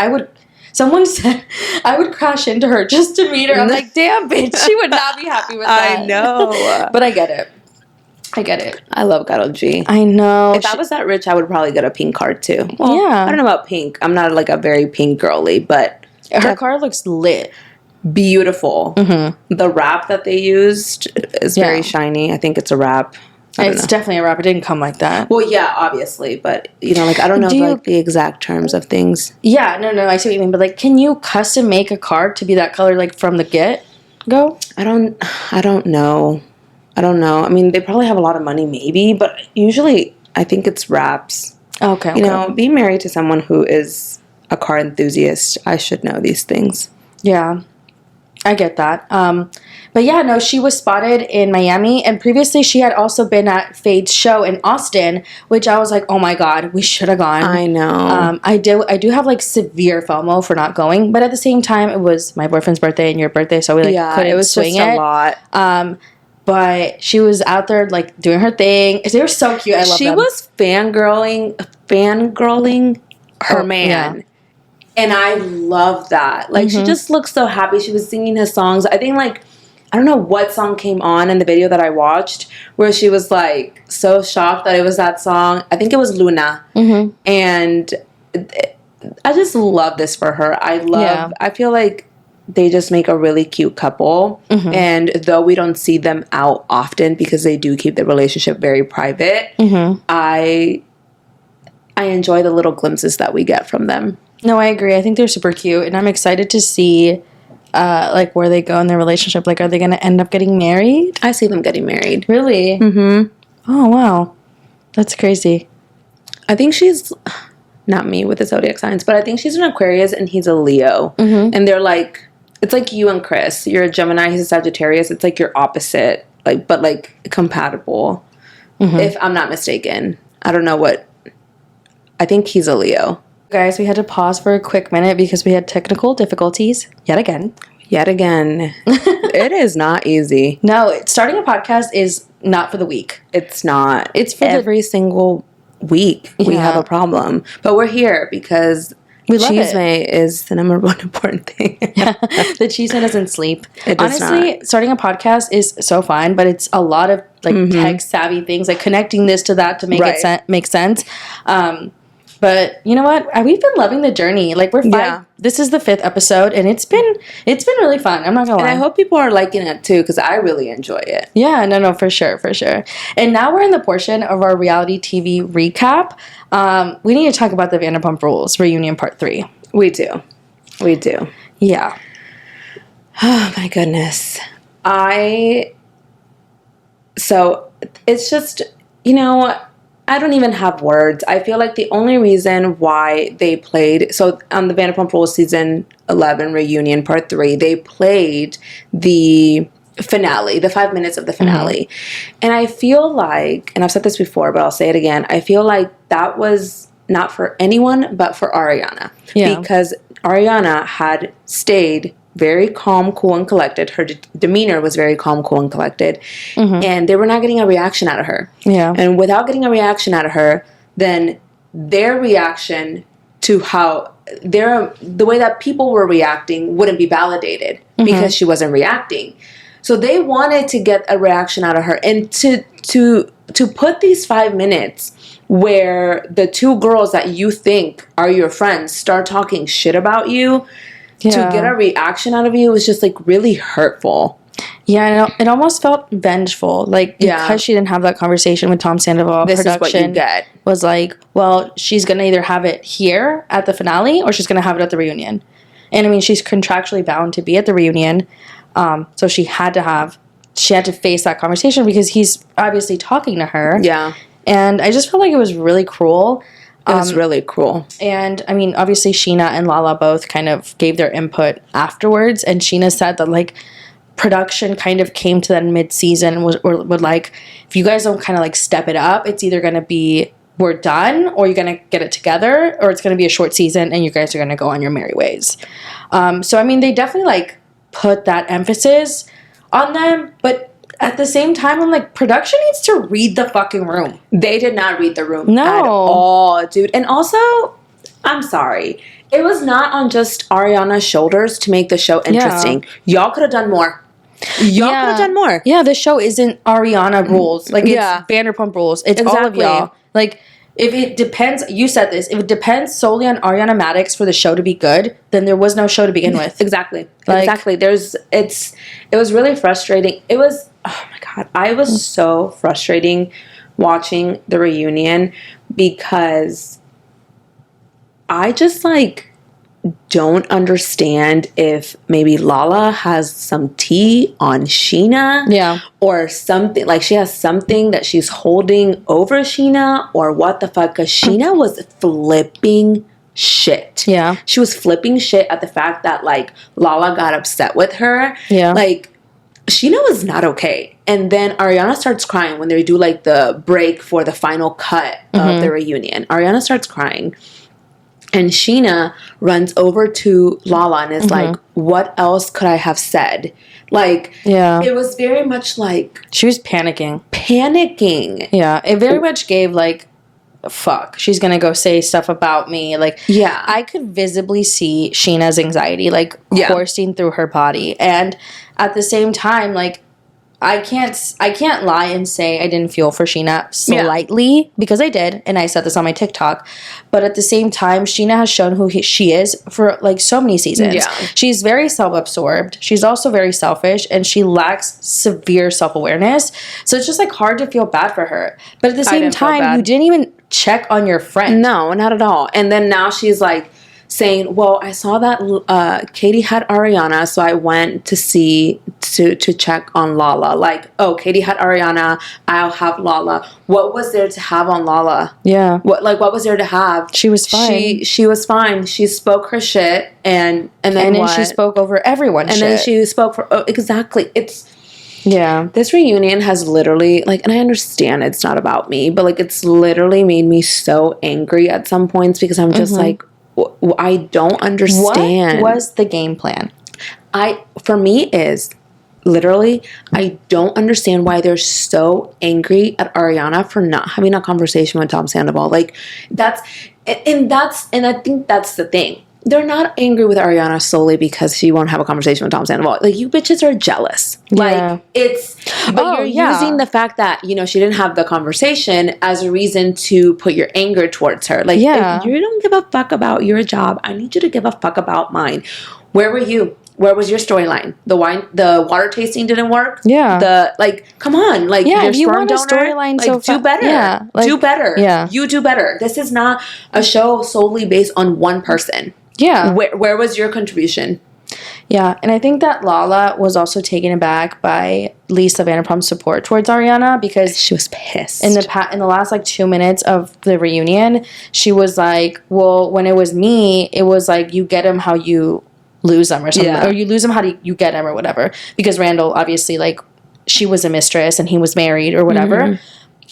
someone said I would crash into her just to meet her. I'm like, damn, bitch, she would not be happy with that. I know. But I get it. I love Karol G. I know. If I was that rich, I would probably get a pink car too. Well, yeah. I don't know about pink. I'm not like a very pink girly, but her car looks lit. Beautiful. The wrap that they used is very shiny. I think it's a wrap. It's definitely a wrap. It didn't come like that. Well, yeah, obviously, but like I don't know like the exact terms of things. Yeah, no, I see what you mean. But like, can you custom make a car to be that color like from the get-go? I don't know. I mean, they probably have a lot of money, maybe, but usually I think it's wraps. Okay. You know, being married to someone who is a car enthusiast, I should know these things. Yeah. I get that. But yeah, no, she was spotted in Miami, and previously she had also been at Fade's show in Austin, which I was like, oh my god, we should have gone. I know. I do have like severe FOMO for not going, but at the same time, it was my boyfriend's birthday and your birthday, so we couldn't swing it. A lot. But she was out there like doing her thing. They were so cute. I love them. She was fangirling her man. Yeah. And I love that. Like, she just looked so happy. She was singing his songs. I think, like, I don't know what song came on in the video that I watched where she was, like, so shocked that it was that song. I think it was Luna. And I just love this for her. I feel like they just make a really cute couple. And though we don't see them out often because they do keep the relationship very private, I enjoy the little glimpses that we get from them. No, I agree. I think they're super cute, and I'm excited to see, like, where they go in their relationship. Like, are they going to end up getting married? I see them getting married. Really? Oh, wow. That's crazy. I think she's, not me with the zodiac signs, but I think she's an Aquarius and he's a Leo. And they're, like, It's like you and Chris. You're a Gemini, he's a Sagittarius. It's like you're opposite, like, but like compatible. If I'm not mistaken. I don't know what. I think he's a Leo. Guys, we had to pause for a quick minute because we had technical difficulties yet again. It is not easy. No, starting a podcast is not for the weak. It's not. It's for every single week we have a problem. But we're here because we love chisme is the number one important thing. The chisme doesn't sleep. It does Honestly, not. starting a podcast is so fun, but it's a lot of like tech savvy things, like connecting this to that to make it make sense. But you know what? We've been loving the journey. Like we're 5. Yeah. This is the 5th episode, and it's been really fun. I'm not gonna lie. And I hope people are liking it too, because I really enjoy it. Yeah, no, for sure. And now we're in the portion of our reality TV recap. We need to talk about the Vanderpump Rules reunion part 3. We do. Yeah. Oh my goodness. So it's just, I don't even have words. I feel like the only reason why they played, so on the Vanderpump Rules season 11 reunion part 3, they played the finale, the 5 minutes of the finale. And I feel like, and I've said this before, but I'll say it again, I feel like that was not for anyone but for Ariana. Yeah. Because Ariana had stayed very calm, cool, and collected. Her demeanor was very calm, cool, and collected. And they were not getting a reaction out of her. Yeah. And without getting a reaction out of her, then their reaction to the way that people were reacting wouldn't be validated because she wasn't reacting. So they wanted to get a reaction out of her. And to put these 5 minutes where the 2 girls that you think are your friends start talking shit about you, to get a reaction out of you was just like really hurtful. Yeah, it almost felt vengeful. Like, because she didn't have that conversation with Tom Sandoval, this is what you get. Was like, well, she's going to either have it here at the finale or she's going to have it at the reunion. And I mean, she's contractually bound to be at the reunion. So she had to face that conversation because he's obviously talking to her. Yeah. And I just felt like it was really cruel. It was really cruel. And, I mean, obviously, Sheena and Lala both kind of gave their input afterwards. And Sheena said that, like, production kind of came to them mid-season would like, if you guys don't kind of, like, step it up, it's either going to be we're done or you're going to get it together or it's going to be a short season and you guys are going to go on your merry ways. So, I mean, they definitely, like, put that emphasis on them. But at the same time, I'm like, production needs to read the fucking room. They did not read the room at all, dude. And also, I'm sorry. It was not on just Ariana's shoulders to make the show interesting. Yeah. Y'all could have done more. Y'all could have done more. Yeah, the show isn't Ariana Rules. Like, it's Vanderpump Rules. It's all of y'all. Like, if it depends, you said this, if it depends solely on Ariana Madix for the show to be good, then there was no show to begin with. Exactly. It was really frustrating. It was, oh my God, I was so frustrating watching the reunion because I just, like, don't understand if maybe Lala has some tea on Sheena. Yeah. Or something, like she has something that she's holding over Sheena or what the fuck. Because Sheena was flipping shit. Yeah. She was flipping shit at the fact that, like, Lala got upset with her. Yeah. Like, Sheena was not okay. And then Ariana starts crying when they do, like, the break for the final cut of the reunion. Ariana starts crying. And Sheena runs over to Lala and is like, what else could I have said? Like, it was very much like... She was panicking. Yeah. It very much gave, like, fuck. She's going to go say stuff about me. Like, I could visibly see Sheena's anxiety, like, coursing through her body. And at the same time, like, I can't lie and say I didn't feel for Sheena slightly because I did, and I said this on my TikTok. But at the same time, Sheena has shown who she is for, like, so many seasons. Yeah. She's very self-absorbed. She's also very selfish, and she lacks severe self-awareness. So it's just, like, hard to feel bad for her. But at the same time, you didn't even check on your friend. No, not at all. And then now she's, like, saying, well, I saw that Katie had Ariana, so I went to see, to check on Lala. Like, oh, Katie had Ariana, I'll have Lala. What was there to have on Lala? Yeah. What was there to have? She was fine. She was fine. She spoke her shit, and then she spoke over everyone's shit. And then she spoke for, exactly. Yeah. This reunion has literally, like, and I understand it's not about me, but, like, it's literally made me so angry at some points because I'm just like, I don't understand. What was the game plan? For me is, literally, I don't understand why they're so angry at Ariana for not having a conversation with Tom Sandoval. Like, and I think that's the thing. They're not angry with Ariana solely because she won't have a conversation with Tom Sandoval. Like, you bitches are jealous. Yeah. But you're using the fact that, you know, she didn't have the conversation as a reason to put your anger towards her. Like, if you don't give a fuck about your job, I need you to give a fuck about mine. Where were you? Where was your storyline? The water tasting didn't work? Yeah. Come on. Like, yeah, your if you sperm want a donor, storyline, like, do better. Yeah. Like, do better. Yeah. You do better. This is not a show solely based on one person. Yeah. Where was your contribution? Yeah, and I think that Lala was also taken aback by Lisa Vanderpump's support towards Ariana because she was pissed. In the last, like, 2 minutes of the reunion, she was like, well, when it was me, it was like, you get him how you lose them or something. Yeah. Or you lose them how do you get him or whatever. Because Randall, obviously, like, she was a mistress and he was married or whatever.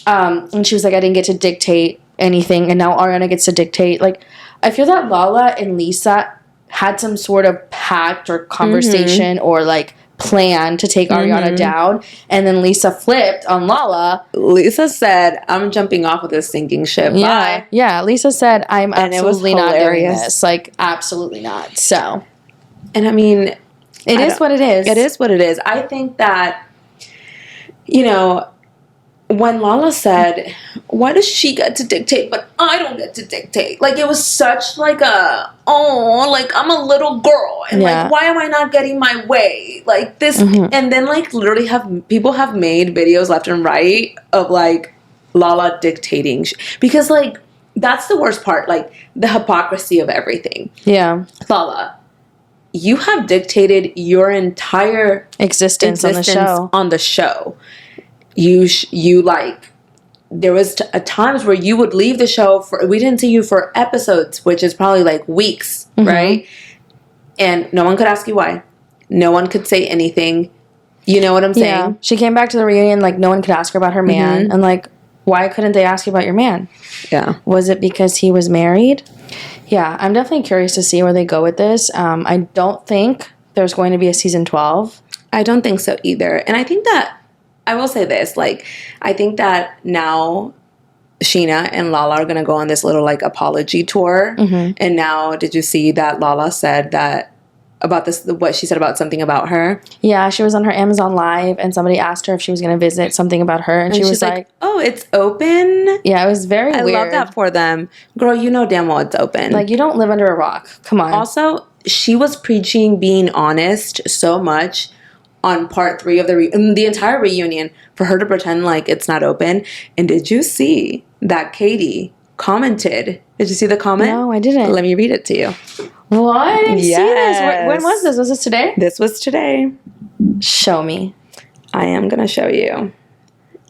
And she was like, I didn't get to dictate anything, and now Ariana gets to dictate. Like, I feel that Lala and Lisa had some sort of pact or conversation or, like, plan to take Ariana down, and then Lisa flipped on Lala. Lisa said, I'm jumping off of this sinking ship. Yeah. Bye. Yeah, Lisa said, I'm absolutely not doing hilarious. this. Like, absolutely not. So. And I mean, it is what it is. It is what it is. I think that, you know, when Lala said, why does she get to dictate, but I don't get to dictate? Like, it was such, like, like, I'm a little girl. And, like, why am I not getting my way? Like, this. And then, like, literally people have made videos left and right of, like, Lala dictating. Because, like, that's the worst part. Like, the hypocrisy of everything. Yeah. Lala, you have dictated your entire existence on the show. You like, there was times where you would leave the show we didn't see you for episodes, which is probably like weeks, right? And no one could ask you why. No one could say anything. You know what I'm saying? Yeah. She came back to the reunion, like, no one could ask her about her man. And, like, why couldn't they ask you about your man? Yeah. Was it because he was married? Yeah, I'm definitely curious to see where they go with this. I don't think there's going to be a season 12. I don't think so either. And I think that, I will say this, like, I think that now Sheena and Lala are going to go on this little, like, apology tour. And now, did you see that Lala said that, about this, what she said about something about her? Yeah, she was on her Amazon Live, and somebody asked her if she was going to visit something about her, and she was like, oh, it's open? Yeah, it was very weird. I love that for them. Girl, you know damn well it's open. Like, you don't live under a rock. Come on. Also, she was preaching being honest so much on part 3 of the entire reunion for her to pretend like it's not open. And did you see that Katie commented? Did you see the comment? No, I didn't. Let me read it to you. What? I didn't see this. When was this? Was this today? This was today. Show me. I am going to show you.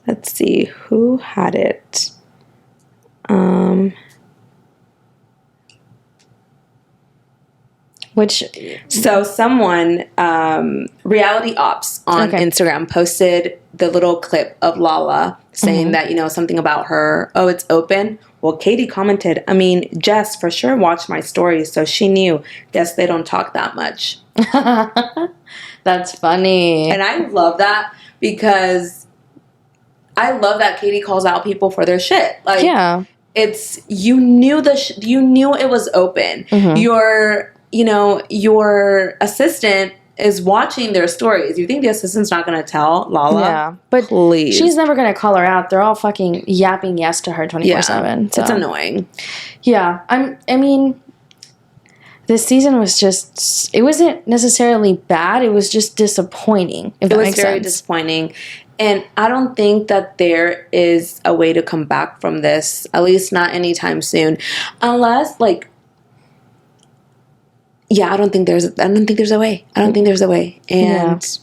Let's see. Who had it? So someone, Reality Ops on Instagram posted the little clip of Lala saying that, you know, something about her, oh, it's open. Well, Katie commented, I mean, Jess for sure watched my stories, so she knew. Guess they don't talk that much. That's funny. And I love that because I love that Katie calls out people for their shit. Like, yeah. It's, you knew you knew it was open. Your assistant is watching their stories. You think the assistant's not going to tell Lala? Yeah, but please. She's never going to call her out. They're all fucking yapping yes to her 24/7. So. It's annoying. Yeah, I mean, this season was just, it wasn't necessarily bad. It was just disappointing, if that makes sense. It was very disappointing. And I don't think that there is a way to come back from this, at least not anytime soon. Unless, like, yeah, I don't think there's a way. I don't think there's a way. And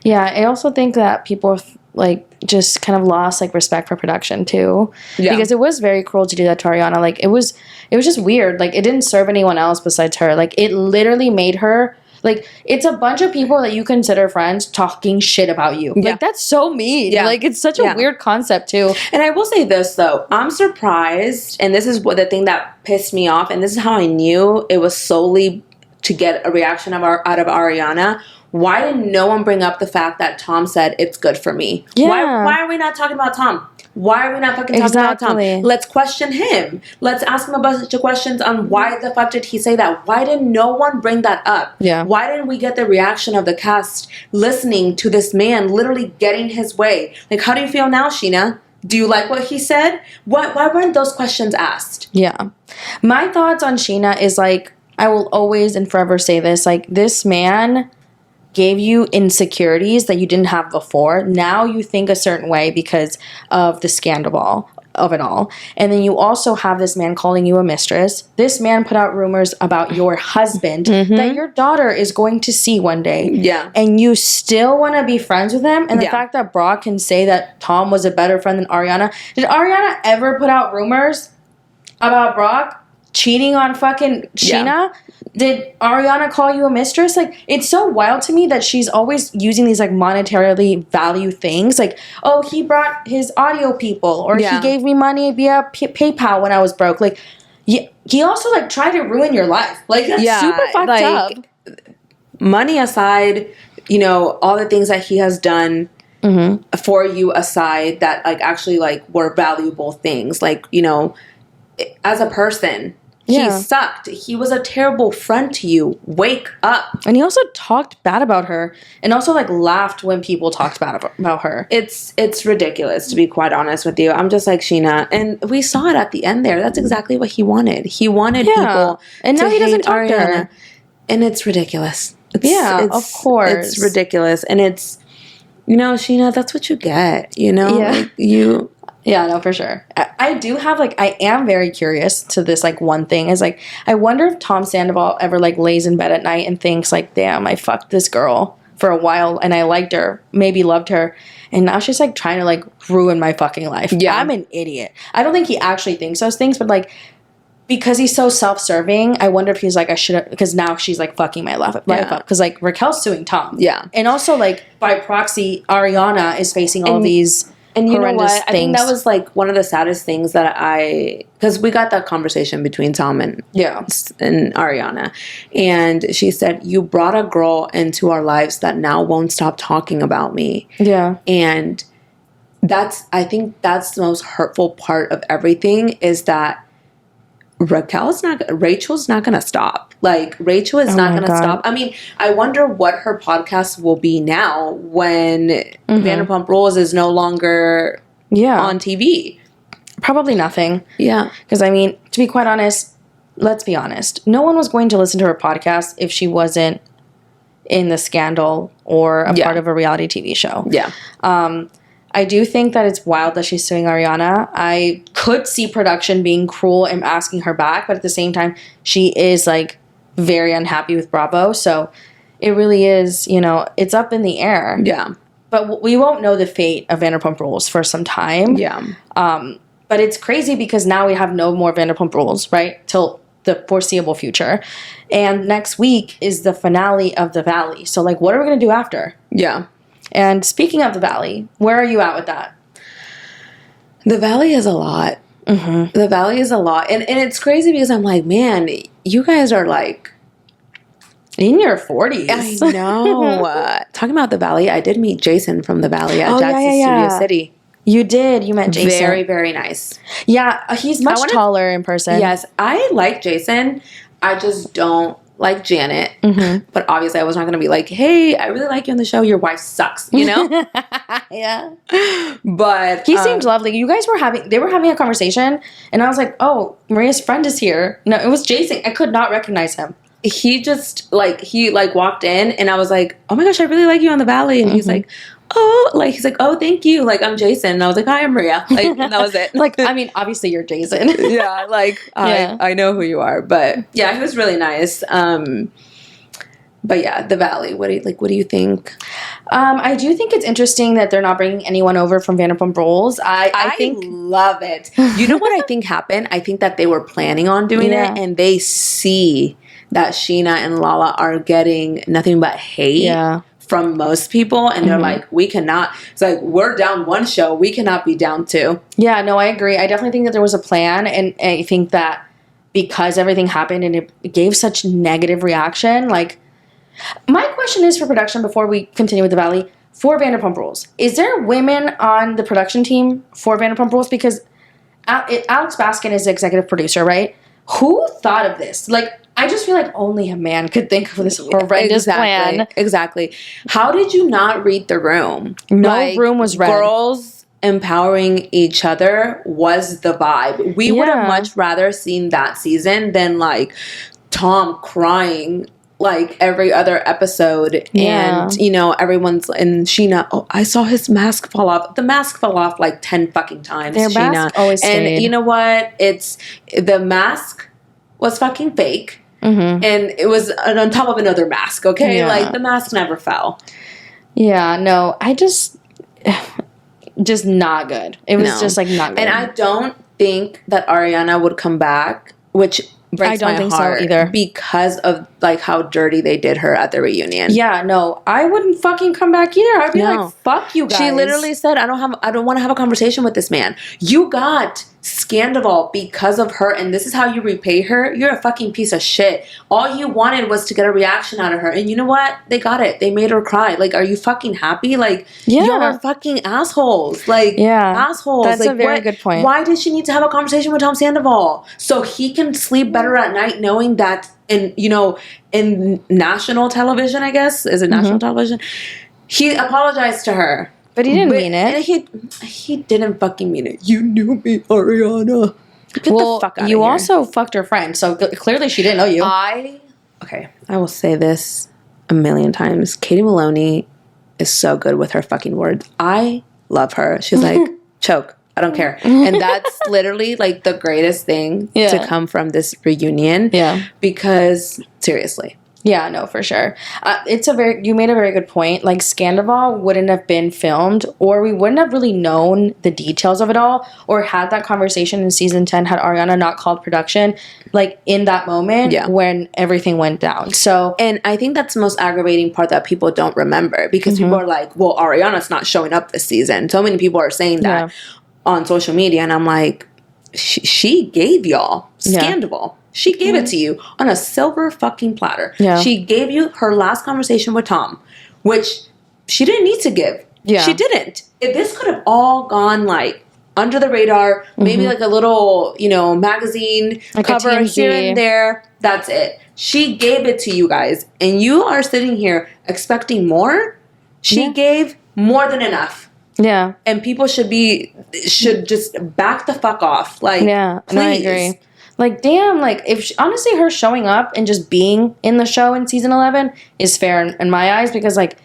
yeah, I also think that people like just kind of lost like respect for production too, because it was very cruel to do that to Ariana. Like it was just weird. Like it didn't serve anyone else besides her. Like it literally made her. Like, it's a bunch of people that you consider friends talking shit about you. Yeah. Like, that's so mean. Yeah. Like, it's such a weird concept, too. And I will say this, though. I'm surprised, and this is what the thing that pissed me off, and this is how I knew it was solely to get a reaction out of Ariana. Why did no one bring up the fact that Tom said, it's good for me? Yeah. Why are we not talking about Tom? Why are we not fucking talking about Tom? Let's question him. Let's ask him a bunch of questions on why the fuck did he say that? Why did no one bring that up? Yeah. Why didn't we get the reaction of the cast listening to this man literally getting his way? Like, how do you feel now, Sheena? Do you like what he said? Why weren't those questions asked? Yeah. My thoughts on Sheena is, like, I will always and forever say this. Like, this man gave you insecurities that you didn't have before. Now you think a certain way because of the scandal of it all. And then you also have this man calling you a mistress. This man put out rumors about your husband that your daughter is going to see one day. Yeah. And you still want to be friends with him? And the fact that Brock can say that Tom was a better friend than Ariana. Did Ariana ever put out rumors about Brock cheating on fucking Sheena? Yeah. Did Ariana call you a mistress? Like, it's so wild to me that she's always using these, like, monetarily value things. Like, oh, he brought his audio people. Or he gave me money via PayPal when I was broke. Like, he also, like, tried to ruin your life. Like, that's super fucked up. Money aside, you know, all the things that he has done for you aside that, like, actually, like, were valuable things. Like, you know, as a person... He sucked. He was a terrible friend to you. Wake up. And he also talked bad about her and also, like, laughed when people talked bad about her. It's ridiculous, to be quite honest with you. I'm just like, Sheena. And we saw it at the end there. That's exactly what he wanted. He wanted people and now he doesn't talk Ariana. To her. And it's ridiculous. Of course. It's ridiculous. And it's, you know, Sheena, that's what you get. You know? Yeah. Like, you... Yeah, no, for sure. I do have, like, I am very curious to this, like, one thing is, like, I wonder if Tom Sandoval ever, like, lays in bed at night and thinks, like, damn, I fucked this girl for a while and I liked her, maybe loved her, and now she's, like, trying to, like, ruin my fucking life. Yeah. I'm an idiot. I don't think he actually thinks those things, but, like, because he's so self-serving, I wonder if he's like, I should have, because now she's, like, fucking my life up. Because, like, Raquel's suing Tom. Yeah. And also, like, by proxy, Ariana is facing all these... And you know what? I think that was, like, one of the saddest things that because we got that conversation between Tom and Ariana. And she said, you brought a girl into our lives that now won't stop talking about me. Yeah. And I think that's the most hurtful part of everything is that Rachel's not going to stop. Like, Rachel is not going to stop. I mean, I wonder what her podcast will be now when Vanderpump Rules is no longer on TV. Probably nothing. Yeah. Because, I mean, to be quite honest, let's be honest. No one was going to listen to her podcast if she wasn't in the scandal or a part of a reality TV show. Yeah. I do think that it's wild that she's suing Ariana. I could see production being cruel and asking her back, but at the same time, she is, like, very unhappy with Bravo. So it really is, you know, it's up in the air. Yeah. But we won't know the fate of Vanderpump Rules for some time. Yeah. But it's crazy because now we have no more Vanderpump Rules, right? Till the foreseeable future. And next week is the finale of The Valley. So, like, what are we going to do after? Yeah. And speaking of The Valley, where are you at with that? The Valley is a lot. The Valley is a lot. And it's crazy because I'm like, man, you guys are, like... in your 40s. I know. Talking about The Valley, I did meet Jason from The Valley at Jackson's Studio City. You did. You met Jason. Very, very nice. Yeah, he's much taller in person. Yes, I like Jason. I just don't like Janet. But obviously I was not going to be like, hey, I really like you on the show. Your wife sucks, you know? Yeah. But he seemed lovely. You guys were having a conversation and I was like, oh, Maria's friend is here. No, it was Jason. I could not recognize him. He just, like, walked in and I was like, oh my gosh, I really like you on The Valley. And he's like, oh, like, he's like, oh, thank you. Like, I'm Jason. And I was like, hi, I'm Maria. Like, and that was it. Like, I mean, obviously you're Jason. Yeah, like, I know who you are. But yeah, he was really nice. But yeah, the Valley. What do you think? I do think it's interesting that they're not bringing anyone over from Vanderpump Rules. I think love it. You know what I think happened? I think that they were planning on doing it, and they see that Sheena and Lala are getting nothing but hate from most people, and they're like, we cannot. It's like, we're down one show, we cannot be down two. Yeah, no, I agree. I definitely think that there was a plan, and I think that because everything happened and it gave such negative reaction, like, my question is for production before we continue with the Valley, for Vanderpump Rules, is there women on the production team for Vanderpump Rules? Because Alex Baskin is the executive producer, right? Who thought of this? Like, I just feel like only a man could think of this horrendous plan. Exactly. How did you not read the room? No room was read. Girls empowering each other was the vibe. We would have much rather seen that season than, like, Tom crying like every other episode, and you know, everyone's, and Sheena, oh, I saw his mask fall off. The mask fell off like 10 fucking times. Their Sheena mask always stayed. And you know what? It's the mask was fucking fake, and it was on top of another mask. Okay, like the mask never fell. Yeah, no, I just not good. It was just like not good. And I don't think that Ariana would come back, which breaks my heart so either, because of like how dirty they did her at the reunion. Yeah, no, I wouldn't fucking come back either. I'd be like, fuck you guys. She literally said, I don't want to have a conversation with this man. You got Scandival because of her, and this is how you repay her. You're a fucking piece of shit. All you wanted was to get a reaction out of her, and you know what? They got it. They made her cry. Like, are you fucking happy? Like, you're fucking assholes. Like, assholes. That's like, a very good point. Why did she need to have a conversation with Tom Sandoval? So he can sleep better at night knowing that in national television, I guess, is it national television? He apologized to her. But he didn't mean it. He didn't fucking mean it. You knew me, Ariana. Get the fuck out of here. You also fucked her friend, so clearly she didn't know you. I will say this a million times. Katie Maloney is so good with her fucking words. I love her. She's like, choke. I don't care. And that's literally like the greatest thing to come from this reunion. Yeah. Because seriously. Yeah, no, for sure. You made a very good point. Like, Scandival wouldn't have been filmed, or we wouldn't have really known the details of it all, or had that conversation in season 10 had Ariana not called production, like, in that moment when everything went down. So, and I think that's the most aggravating part that people don't remember, because people are like, well, Ariana's not showing up this season. So many people are saying that on social media, and I'm like, she gave y'all Scandival. She gave it to you on a silver fucking platter. Yeah. She gave you her last conversation with Tom, which she didn't need to give. Yeah. She didn't. This could have all gone like under the radar, maybe like a little, magazine like cover here and there. That's it. She gave it to you guys, and you are sitting here expecting more. She gave more than enough. Yeah. And people should just back the fuck off. Like, please. No, I agree. Like, damn, like, honestly, her showing up and just being in the show in season 11 is fair in my eyes, because, like,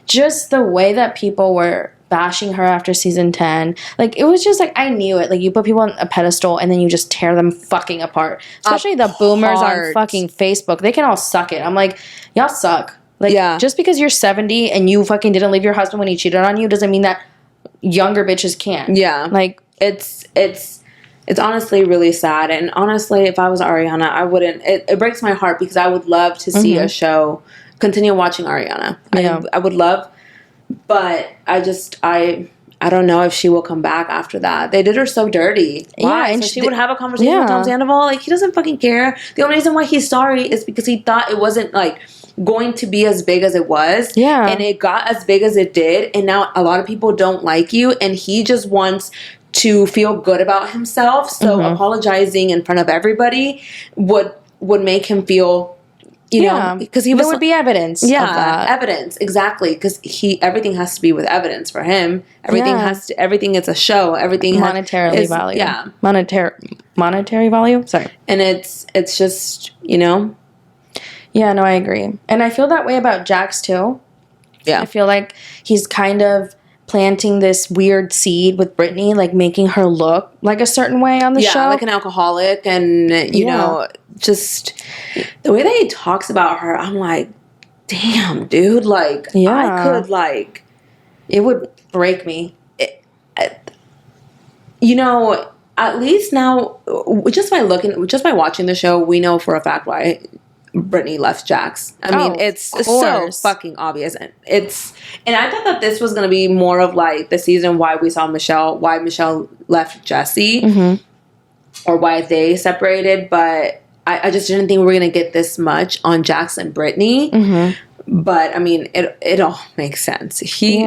just the way that people were bashing her after season 10, like, it was just, like, I knew it. Like, you put people on a pedestal and then you just tear them fucking apart. Especially the boomers on fucking Facebook. They can all suck it. I'm like, y'all suck. Like, just because you're 70 and you fucking didn't leave your husband when he cheated on you doesn't mean that younger bitches can't. Yeah. Like, it's honestly really sad. And honestly, if I was Ariana, I wouldn't. It breaks my heart, because I would love to see a show, continue watching Ariana. I would love, but I don't know if she will come back after that. They did her so dirty. Why? And so she would have a conversation with Tom Sandoval. Like, he doesn't fucking care. The only reason why he's sorry is because he thought it wasn't like going to be as big as it was. Yeah. And it got as big as it did. And now a lot of people don't like you. And he just wants to feel good about himself. So apologizing in front of everybody would make him feel, because there would be evidence. Yeah, of that. Evidence, exactly. Because everything has to be with evidence for him. Everything is a show. Everything monetarily value. Yeah, monetary value. Sorry, and it's just Yeah, no, I agree, and I feel that way about Jax too. Yeah. I feel like he's kind of planting this weird seed with Brittany, like making her look like a certain way on the show. Yeah, like an alcoholic, and you know, just the way that he talks about her, I'm like, damn, dude, like, I could, like, it would break me. You know, at least now, just by watching the show, we know for a fact why Brittany left Jax. I mean, it's so fucking obvious. And I thought that this was going to be more of like the season why Michelle left Jesse, or why they separated. But I just didn't think we were going to get this much on Jax and Brittany. But I mean, it all makes sense. He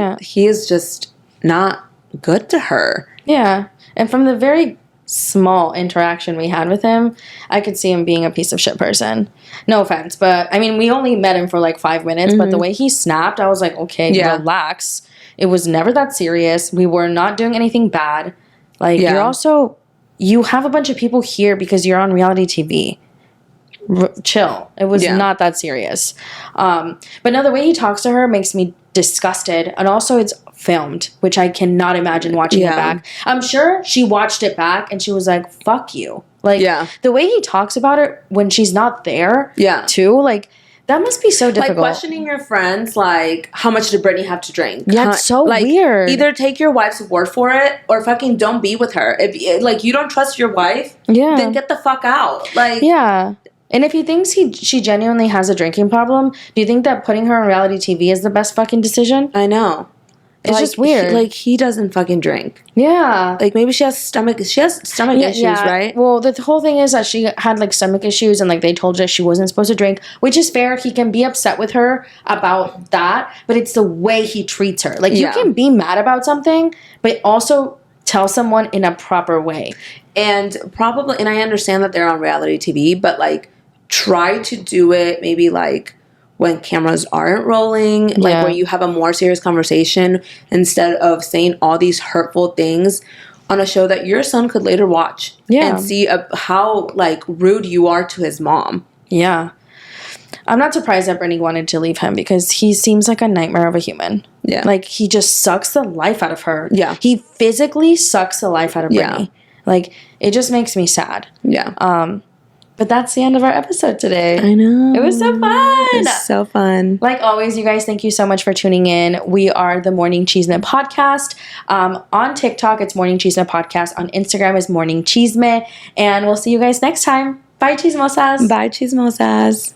is just not good to her. Yeah, and from the very small interaction we had with him, I could see him being a piece of shit person. No offense, but I mean, we only met him for like 5 minutes, but the way he snapped, I was like, okay, relax. It was never that serious. We were not doing anything bad. Like, you have a bunch of people here because you're on reality TV. Chill. It was not that serious. But no, the way he talks to her makes me disgusted, and also it's filmed, which I cannot imagine watching it back. I'm sure she watched it back and she was like, fuck you. Like, the way he talks about it when she's not there, too, like, that must be so difficult. Like, questioning your friends, like, how much did Brittany have to drink? Yeah, it's so weird. Either take your wife's word for it or fucking don't be with her. If, like, you don't trust your wife, then get the fuck out. Like, and if he thinks she genuinely has a drinking problem, do you think that putting her on reality TV is the best fucking decision? I know. It's just weird. He doesn't fucking drink. Yeah. Like, maybe she has stomach issues, right? Well, the whole thing is that she had, like, stomach issues, and, like, they told her she wasn't supposed to drink, which is fair. He can be upset with her about that, but it's the way he treats her. Like, you can be mad about something, but also tell someone in a proper way. And I understand that they're on reality TV, but, like, try to do it maybe, like, when cameras aren't rolling, like, where you have a more serious conversation instead of saying all these hurtful things on a show that your son could later watch and see how, like, rude you are to his mom. Yeah. I'm not surprised that Brittany wanted to leave him because he seems like a nightmare of a human. Yeah. Like, he just sucks the life out of her. Yeah. He physically sucks the life out of Brittany. Like, it just makes me sad. Yeah. But that's the end of our episode today. I know. It was so fun. It was so fun. Like always, you guys, thank you so much for tuning in. We are the Morning Chisme Podcast. On TikTok, it's Morning Chisme Podcast. On Instagram is Morning Chisme. And we'll see you guys next time. Bye, chismosas. Bye, chismosas.